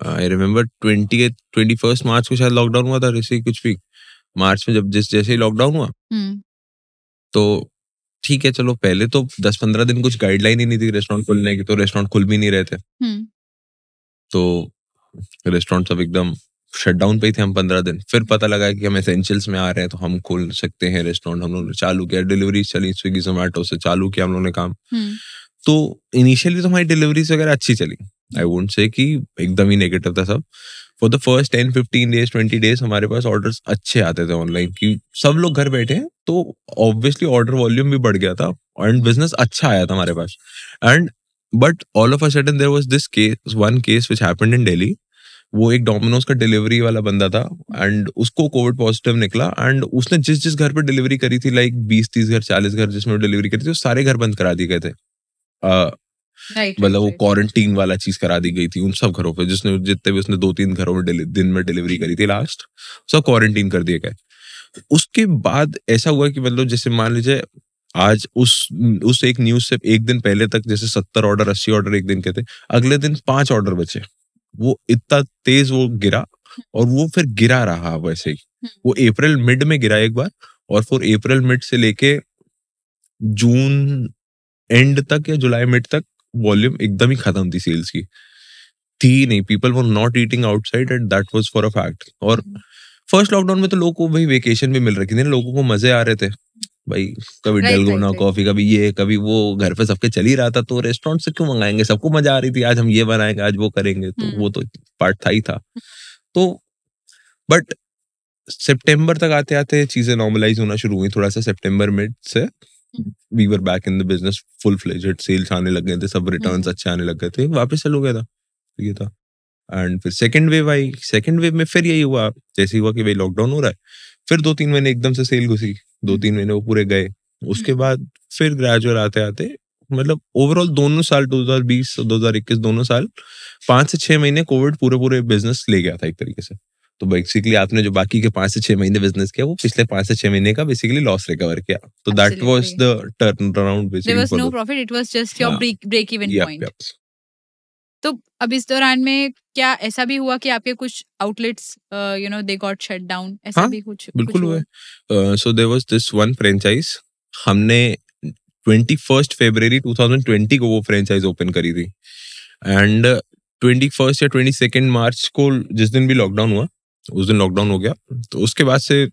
आई रिमेम्बर 21 मार्च को शायद लॉकडाउन हुआ था, ऐसे कुछ भी मार्च में जब जैसे ही लॉकडाउन हुआ, तो ठीक है चलो, पहले तो 10-15 दिन कुछ गाइडलाइन ही नहीं थी रेस्टोरेंट खोलने की, तो रेस्टोरेंट खुल भी नहीं रहे थे, तो रेस्टोरेंट सब एकदम शट डाउन पे ही थे हम 15 दिन। फिर पता लगा कि हम एसेंशियल्स में आ रहे हैं तो हम खोल सकते हैं रेस्टोरेंट, हम लोगों ने चालू किया, डिलीवरी चली, स्विगी जोमेटो से चालू किया हम लोगों ने काम। तो इनिशियली तो हमारी डिलीवरीज वगैरह अच्छी चली, आई वोंट से कि एकदम ही नेगेटिव था सब। For the first 10-15 days 20 days हमारे पास ऑर्डर्स अच्छे आते थे ऑनलाइन, कि सब लोग घर बैठे हैं, तो ऑब्वियसली ऑर्डर वॉल्यूम भी बढ़ गया था एंड बिजनेस अच्छा आया था हमारे पास। And but all of a sudden there was this case, one case which happened in Delhi. वो एक डोमिनोज का डिलीवरी वाला बंदा था, एंड उसको कोविड पॉजिटिव निकला, एंड उसने जिस घर पर डिलीवरी करी थी, लाइक 20-30 घर 40 घर जिसमें डिलीवरी करी थी, वो सारे घर बंद करा दिए गए थे। मतलब वो क्वारंटीन वाला चीज करा दी गई थी उन सब घरों पे, जिसने जितने भी उसने 2-3 घरों में दिन में डिलीवरी करी थी लास्ट, सब क्वारंटीन कर दिए गए। उसके बाद ऐसा हुआ कि मतलब जैसे मान लीजिए आज उस एक न्यूज से एक दिन पहले तक जैसे 70 ऑर्डर 80 ऑर्डर एक दिन के थे, अगले दिन 5 ऑर्डर बचे। वो इतना तेज वो गिरा, और वो फिर गिरा रहा वैसे ही। वो अप्रैल मिड में गिरा एक बार, और फिर अप्रैल मिड से लेके जून एंड तक या जुलाई मिड तक वॉल्यूम एकदम ही खत्म थी सेल्स की, थी नहीं, people were not eating outside, and that was for a fact. और फर्स्ट लॉकडाउन में तो लोगों को भाई वेकेशन भी मिल रही थी, लोगों को मजे आ रहे थे भाई, कभी डलगोना कॉफी, कभी ये कभी वो, घर पे सबके चल ही रहा था, तो रेस्टोरेंट से क्यों मंगाएंगे, सबको मजा आ रही थी, आज हम ये बनाएंगे, आज वो करेंगे, तो वो तो पार्ट था ही था। तो बट सितंबर तक आते आते चीजें नॉर्मलाइज होना शुरू हुई, थोड़ा सा सितंबर मिड से we were back in the business full fledged, sales आने लग गए थे, सब रिटर्न्स अच्छे आने लग गए थे, वापस चल हो गया था, ये था। एंड फिर सेकंड वेव आई, सेकंड वेव में फिर यही हुआ, जैसे हुआ कि भाई लॉकडाउन हो रहा है, फिर 2-3 महीने एकदम से सेल घुसी, 2-3 महीने वो पूरे गए। उसके बाद फिर ग्रेजुअल आते आते मतलब ओवरऑल दोनों साल 2020 और 2021 दोनों साल 5 से 6 महीने कोविड पूरे बिजनेस ले गया था एक तरीके से। तो बेसिकली आपने जो बाकी के 5 से 6 महीने बिजनेस किया, वो पिछले 5 से 6 महीने का बेसिकली लॉस रिकवर किया। तो that was the turnaround basically. There was no profit, it was just your break even point. तो अब इस दौरान में क्या ऐसा भी हुआ कि आपके कुछ outlets they got shut down, ऐसा भी कुछ? बिल्कुल हुआ। So there was this one franchise, हमने 21 फरवरी 2020 को वो फ्रेंचाइज ओपन करी थी, एंड 21 या 22 मार्च को जिस दिन भी लॉकडाउन हुआ उस दिन लॉकडाउन हो गया। तो उसके बाद से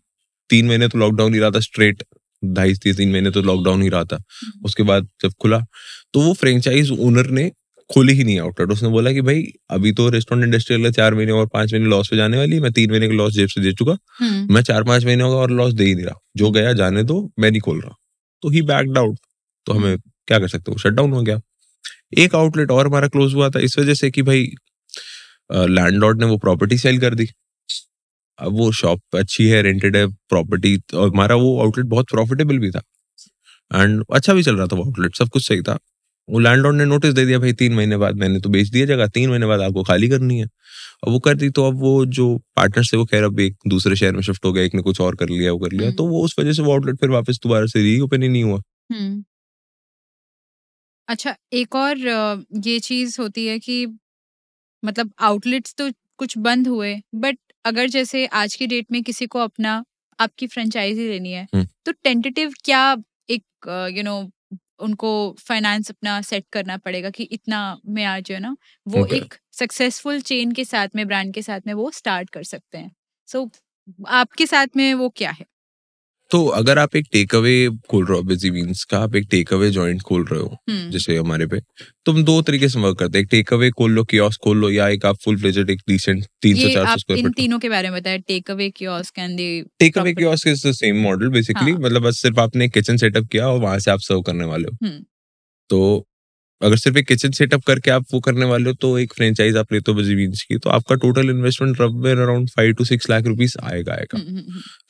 3 महीने तो लॉकडाउन ही रहा था स्ट्रेट, 2.5-3 महीने तो लॉकडाउन ही रहा था। उसके बाद जब खुला तो वो फ्रेंचाइज ओनर ने खोली ही नहीं आउटलेट। उसने बोला कि भाई अभी तो रेस्टोरेंट इंडस्ट्री अगले 4 महीने और 5 महीने लॉस पे जाने वाली है, मैं 3 महीने का लॉस जेब से दे चुका, मैं 4-5 महीने का और लॉस दे ही नहीं रहा, जो गया जाने दो, मैं नहीं खोल रहा। तो ही बैक्ड आउट। तो हमें क्या कर सकते हो, शट डाउन हो गया। एक आउटलेट और हमारा क्लोज हुआ था इस वजह से कि भाई लैंडलॉर्ड ने वो प्रॉपर्टी सेल कर दी। अब वो शॉप अच्छी है, रेंटेड है प्रॉपर्टी, और हमारा वो आउटलेट बहुत प्रॉफिटेबल भी था एंड अच्छा भी चल रहा था वो आउटलेट, सब कुछ सही था। वो लैंडलॉर्ड ने नोटिस दे दिया भाई 3 महीने बाद, मैंने तो बेच दिया जगह, 3 महीने बाद आपको खाली करनी है। अब वो कर दी, तो अब वो जो पार्टनर्स थे वो कह रहे अब एक दूसरे शहर में शिफ्ट हो गया, एक ने कुछ और कर लिया, वो कर लिया, तो वो उस वजह से वो आउटलेट फिर वापस दोबारा से रीओपन ही नहीं हुआ। हम्म। अच्छा, एक और ये चीज होती है कि मतलब आउटलेट्स तो कुछ बंद हुए, बट अगर जैसे आज की डेट में किसी को अपना आपकी फ्रेंचाइजी लेनी है, हम्म। तो टेंटेटिव क्या एक उनको फाइनेंस अपना सेट करना पड़ेगा कि इतना में आज जो है ना वो Okay. एक सक्सेसफुल चेन के साथ में, ब्रांड के साथ में वो स्टार्ट कर सकते हैं। सो आपके साथ में वो क्या है? तो अगर आप एक टेक अवे खोल रहे हो, बिजी बीन्स का आप एक टेक अवे जॉइंट खोल रहे हो, जैसे हमारे पे, तो हम 2 तरीके से वर्क करते हैं। एक टेक अवे खोल लो, कियोस्क खोल लो, या एक आप फुल फ्लेजेड एक डिसेंट 300 ये 400 आप स्क्वायर इन फीट। तीनों के बारे में बताया, takeaway, kiosk and the takeaway property. Kiosk is the same model basically, हाँ। मतलब बस सिर्फ आपने किचन सेटअप किया और वहां से आप सर्व करने वाले हो। हम्म। तो अगर सिर्फ एक किचन सेटअप करके आप वो करने वाले हो, तो एक फ्रेंचाइज आप लेते हो बिजी बीन्स की, तो आपका टोटल इन्वेस्टमेंट रफवेयर अराउंड 5 to 6 लाख रुपीस आएगा।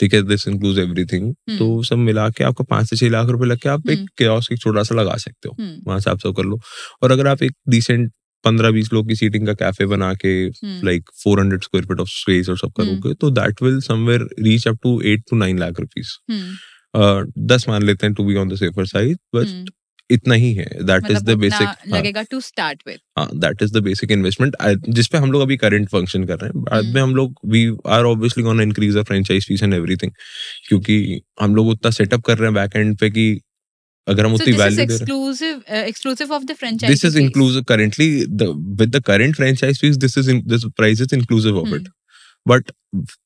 ठीक है, दिस इंक्लूड्स एवरीथिंग। तो सब मिला के आपका 5 से 6 लाख रुपए लग के आप एक कियोस्क एक छोटा सा लगा सकते हो, वहां से आप सब कर लो। और अगर आप एक डिसेंट 15-20 लोग की सीटिंग का कैफे बना के like 400 square feet of space और सब करोगे, तो that will somewhere reach up to 8 to 9 lakh rupees. 10 मान लेते हैं to be on the safer side, but इतना ही है। दैट इज मतलब द उतना बेसिक। लगेगा टू स्टार्ट विद। हाँ, that is the basic investment जिसपे हम लोग अभी करंट फंक्शन कर रहे हैं। बाद में हम लोग we are obviously gonna increase the franchise fees and everything, क्योंकि हम लोग उतना सेटअप कर रहे हैं बैक एंड पे कि अगर हम So उतनी this is वैल्यू दे रहे exclusive of the हैं। franchisee this is fees. Inclusive currently with the current franchise fees, this price is inclusive of it. But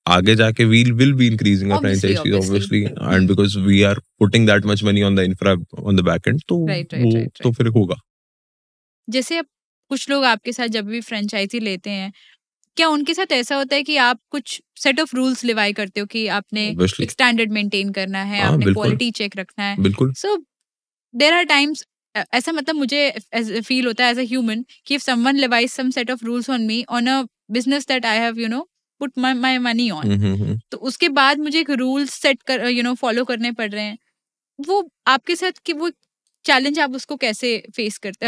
आगे जाके will be increasing our Obviously, franchise fees obviously. obviously, and because we are putting that much money on the infra on the back end, तो Right. वो तो फिर होगा। जैसे अब कुछ लोग आपके साथ जब भी फ्रेंचाइजी लेते हैं, क्या उनके साथ ऐसा होता है कि आप कुछ सेट ऑफ रूल्स लिवाई करते हो कि आपने Obviously. एक स्टैंडर्ड मेंटेन करना है, हाँ, आपने बिल्कुल। क्वालिटी चेक रखना है? बिल्कुल। सो देयर आर टाइम्स, ऐसा मतलब मुझे फील होता है एज अ ह्यूमन कि if someone levies some set of rules on me on a business that I have put my money on, तो उसके बाद मुझे एक रूल्स सेट कर फॉलो करने पड़ रहे हैं। वो आपके साथ कि वो चैलेंज आप उसको कैसे फेस करते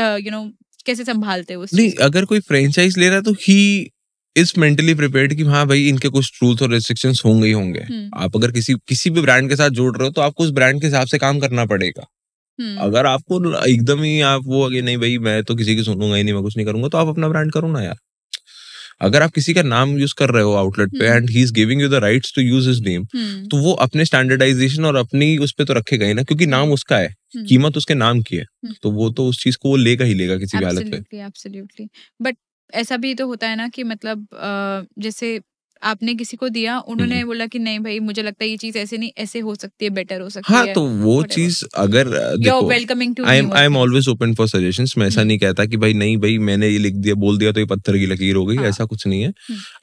कैसे संभालते हो उस नहीं, चीज को? अगर कोई फ्रेंचाइज ले रहा है तो ही इज मेंटली प्रिपेयर्ड कि हाँ भाई इनके कुछ रूल्स और रेस्ट्रिक्शंस होंगे ही होंगे। आप अगर किसी भी ब्रांड के साथ जोड़ रहे हो तो आपको उस ब्रांड के हिसाब से काम करना पड़ेगा। अगर आपको एकदम ही आप वो अगे नहीं भाई मैं तो किसी की सुनूंगा ही नहीं, मैं कुछ नहीं करूंगा, तो आप अपना ब्रांड करो ना यार। अगर आप किसी का नाम यूज कर रहे हो आउटलेट पे and he is giving you the rights to use his name, तो वो अपने स्टैंडर्डाइजेशन और अपनी उस पे तो रखेगा ही ना, क्योंकि नाम उसका है, कीमत उसके नाम की है, तो वो तो उस चीज को वो लेगा ही लेगा किसी भी हालत पे। एब्सोल्युटली। बट ऐसा भी तो होता है ना कि मतलब जैसे आपने किसी को दिया, उन्होंने बोला कि नहीं भाई मुझे लगता है ये चीज ऐसे नहीं, ऐसे हो सकती है, बेटर हो सकती हाँ, है, तो वो whatever. चीज अगर You're देखो, welcoming to I newer am things. Always open for suggestions. मैं ऐसा नहीं कहता कि भाई नहीं भाई मैंने ये लिख दिया बोल दिया तो ये पत्थर की लकीर हो गई, हाँ। ऐसा कुछ नहीं है।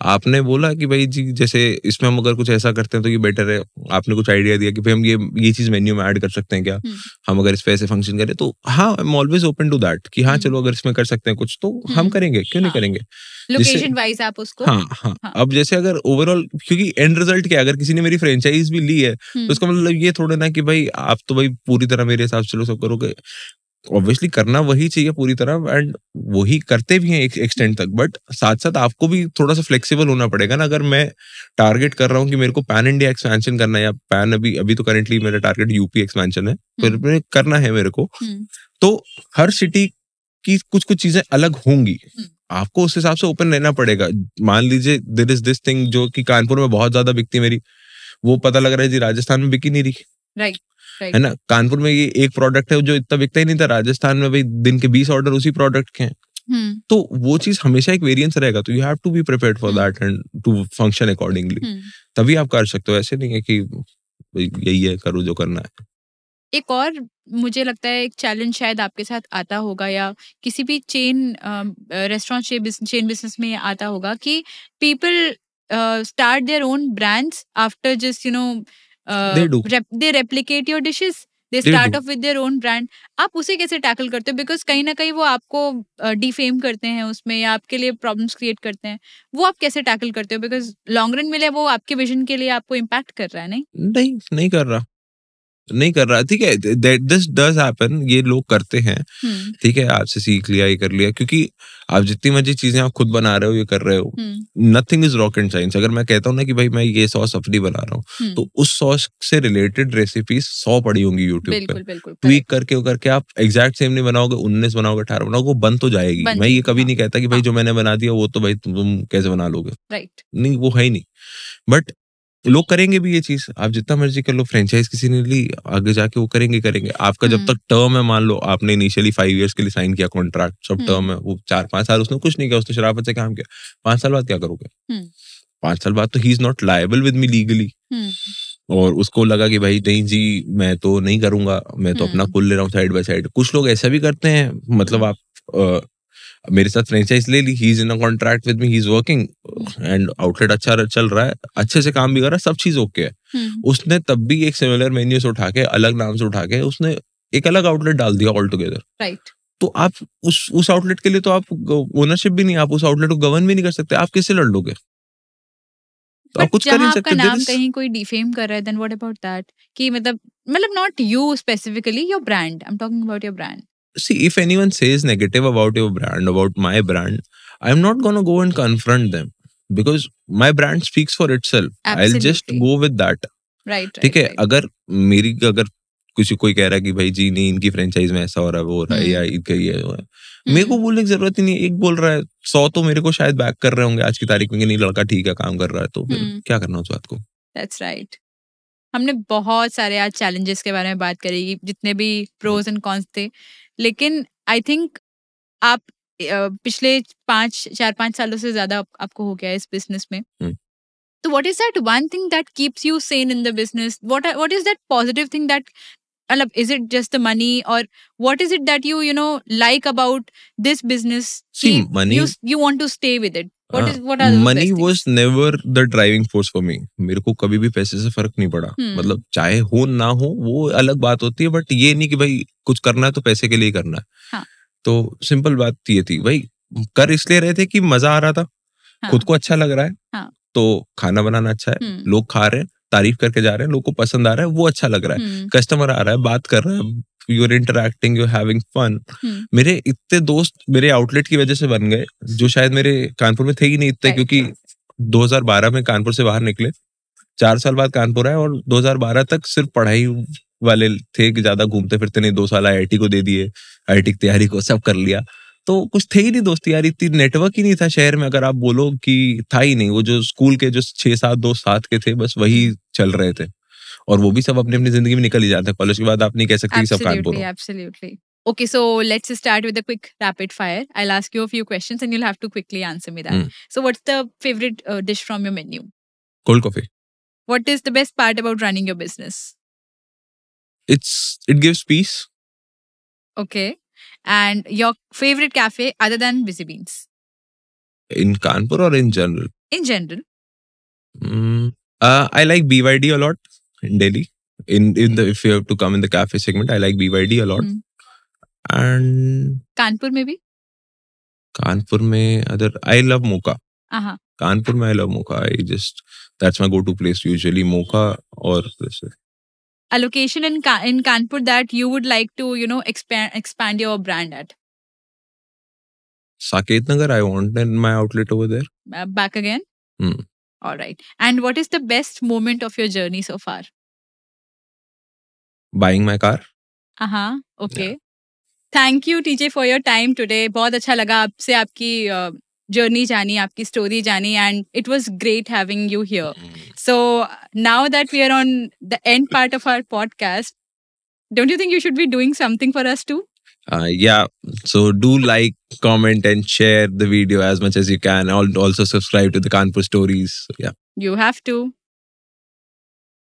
आपने बोला कि भाई जी जैसे इसमें हम अगर कुछ ऐसा करते हैं तो ये बेटर है, आपने कुछ आइडिया दिया कि भाई हम ये चीज मेन्यू में ऐड कर सकते हैं क्या, हम अगर इस पे ऐसे फंक्शन करें, तो हाँ I am always open to that कि हाँ चलो अगर इसमें कर सकते हैं कुछ तो हम करेंगे, क्यों नहीं करेंगे। लोकेशन वाइज आप उसको हाँ। अब जैसे अगर ओवरऑल, क्योंकि एंड रिजल्ट क्या है, अगर किसी ने मेरी फ्रेंचाइज भी ली है तो इसका मतलब ये थोड़ा ना कि भाई आप तो भाई पूरी तरह मेरे हिसाब से चलो सब करोगे। ऑब्वियसली करना वही चाहिए पूरी तरह, एंड वही करते भी हैं एक एक्सटेंड तक, बट साथ साथ आपको भी थोड़ा सा फ्लेक्सिबल होना पड़ेगा ना। अगर मैं टारगेट कर रहा हूँ कि मेरे को पैन इंडिया एक्सपेंशन करना है, या पैन अभी तो करेंटली मेरा टारगेट यूपी एक्सपेंशन है, फिर करना है मेरे को, तो हर सिटी की कुछ कुछ चीजें अलग होंगी, आपको उस हिसाब से ओपन रहना पड़ेगा। मान लीजिए देयर इज दिस थिंग जो कि कानपुर में बहुत ज्यादा बिकती मेरी, वो पता लग रहा है जी राजस्थान में बिकी नहीं रही, राइट है ना। कानपुर में ये एक प्रोडक्ट है जो इतना बिकता ही नहीं था, राजस्थान में भाई दिन के 20 ऑर्डर उसी प्रोडक्ट के हैं। तो वो चीज हमेशा एक वेरिएंस रहेगा, तो you have to be prepared for that and to function accordingly, तभी आप कर सकते हो। ऐसे नहीं है कि यही है करो जो करना है। एक और मुझे लगता है एक चैलेंज शायद आपके साथ आता होगा, या किसी भी चेन रेस्टोरेंट चेन बिजनेस में आता होगा कि people start their own brands after just They do. they replicate your dishes, they They start do. Of with their own brand, आप उसे कैसे टैकल करते हो? बिकॉज कहीं ना कहीं वो आपको डिफेम करते हैं उसमें, या आपके लिए प्रॉब्लम्स क्रिएट करते हैं, वो आप कैसे टैकल करते हो? बिकॉज लॉन्ग रन में वो आपके विजन के लिए आपको इम्पैक्ट कर रहा है, नहीं? नहीं कर रहा, नहीं कर रहा, ठीक है, दिस डज हैपन, ये लोग करते हैं, ठीक है, आपसे सीख लिया, ये कर लिया, क्योंकि आप जितनी मर्जी चीजें आप खुद बना रहे हो, ये कर रहे हो, नथिंग इज रॉकेट साइंस। अगर मैं कहता हूँ ना कि भाई मैं ये सॉस अपनी बना रहा हूँ, तो उस सॉस से रिलेटेड रेसिपीज 100 पड़ी होंगी यूट्यूब पे, बिल्कुल बिल्कुल ट्वीक करके आप एग्जैक्ट सेम नहीं बनाओगे, 19 बनाओगे, 18 बनाओगे, वो बन तो जाएगी। बन मैं ये जाएगी, कभी हाँ। नहीं कहता कि भाई जो मैंने बना दिया वो तो भाई तुम कैसे बना लोगे, राइट। नहीं, वो है ही नहीं। बट लोग करेंगे भी ये चीज, आप जितना मर्जी कर लो, फ्रेंचाइज किसी ने ली, आगे जाके वो करेंगे। आपका जब तक टर्म है, मान लो आपने इनिशियली 5 इयर्स के लिए साइन किया कॉन्ट्रैक्ट, सब टर्म है, वो 4-5 साल उसने कुछ नहीं किया, उसने शराफत से काम किया, 5 साल बाद क्या करोगे? 5 साल बाद तो he is not liable with me legally, और उसको लगा कि भाई नहीं जी मैं तो नहीं करूंगा, मैं तो अपना खुल ले रहा हूँ साइड बाय साइड। कुछ लोग ऐसा भी करते हैं, मतलब आप मेरे साथ फ्रेंचाइज ले ली, he is in a contract with me, he is working and outlet अच्छा चल रहा है, अच्छे से काम भी कर रहा है, सब चीज ओके है। उसने तब भी एक सिमिलर मेन्यू से उठा के, अलग नाम से उठा के, उसने एक अलग आउटलेट डाल दिया ऑल टुगेदर। राइट। तो आप उस आउटलेट के लिए तो आप ओनरशिप भी नहीं, आप उस आउटलेट को गवर्न भी नहीं कर सकते, आप किससे लड़ लोगे? तो आप कुछ कर नहीं सकते। आपका नाम कहीं कोई डिफेम कर रहा है, देन व्हाट अबाउट दैट? कि मतलब not you specifically, your brand, I am talking about your brand. See, if anyone says negative about your brand, about my brand, I'm not gonna go and confront them because my brand speaks for itself. I'll just go with that. Right. ठीक है, अगर कोई कह रहा है कि भाई जी नहीं इनकी फ्रेंचाइज में ऐसा हो रहा है, वो हो रहा है, या इनका ये हो रहा है, मेरे को बोलने की जरूरत ही नहीं है। एक बोल रहा है, 100 तो मेरे को शायद बैक कर रहे होंगे आज की तारीख में कि नहीं लड़का ठीक है, काम कर रहा है, तो फिर क्या करना उस बात को? That's right. हमने बहुत सारे आज चैलेंजेस के बारे में बात करी, जितने भी प्रोज एंड कॉन्स थे, लेकिन आई थिंक आप पिछले 4-5 सालों से ज्यादा आपको हो गया इस बिजनेस में। तो what is that one thing that keeps you Sen in the business? What is that positive thing that, मतलब is it just the money, or what is it that you like about this business? See, money, you want to stay with it. What are the money best was things? never the driving force for me. मेरे को कभी भी पैसे से फर्क नहीं पड़ा, मतलब चाहे हो ना हो वो अलग बात होती है, बट ये नहीं कि भाई कुछ करना है तो पैसे के लिए करना है। हाँ. तो सिंपल बात ये थी भाई, कर इसलिए रहे थे कि मजा आ रहा था, हाँ. खुद को अच्छा लग रहा है, हाँ. तो खाना बनाना अच्छा है, लोग खा रहे हैं, तारीफ करके जा रहे हैं, लोग को पसंद आ रहा है, वो अच्छा लग रहा है, कस्टमर आ रहा है, बात कर रहा है, you are interacting, you are having fun. मेरे इतने दोस्त मेरे आउटलेट की वजह से बन गए, जो शायद मेरे कानपुर में थे ही नहीं इतने, क्योंकि 2012 में कानपुर से बाहर निकले, 4 साल बाद कानपुर आए, और 2012 तक सिर्फ पढ़ाई वाले थे कि ज्यादा घूमते फिरते नहीं, 2 साल IIT को दे दिए, IIT की तैयारी को सब कर लिया, तो कुछ थे ही नहीं दोस्त यार, इतनी नेटवर्क ही नहीं था शहर में। अगर आप बोलो कि था ही नहीं, वो जो स्कूल के जो 6-7 दोस्त साथ के थे, बस वही चल रहे थे, और वो भी सब अपनी अपनी जिंदगी में निकल ही जाते हैं। कॉलेज के बाद आप नहीं कह सकते कि सब कानपुर हो। Absolutely. Okay, so let's start with a quick rapid fire. I'll ask you a few questions and you'll have to quickly answer me that. So what's the favorite dish from your menu? Cold coffee. What is the best part about running your business? It gives peace. Okay. And your favorite cafe other than Busy Beans? In Kanpur or in general? In general. I like BYD a lot in Delhi. If you have to come in the cafe segment, I like BYD a lot. And Kanpur में भी? Kanpur में I love Mocha. Kanpur में I love Mocha. That's my go-to place usually, Mocha or this. A location in Kanpur that you would like to, expand your brand at? Saket Nagar, I want my outlet over there. Back again? All right. And what is the best moment of your journey so far? Buying my car. Okay. Yeah. Thank you, TJ, for your time today. बहुत अच्छा लगा आपसे आपकी journey जानी, आपकी story जानी, and it was great having you here. So now that we are on the end part of our podcast, don't you think you should be doing something for us too? Yeah. So do like, comment, and share the video as much as you can. Also subscribe to the Kanpur Stories. Yeah. You have to.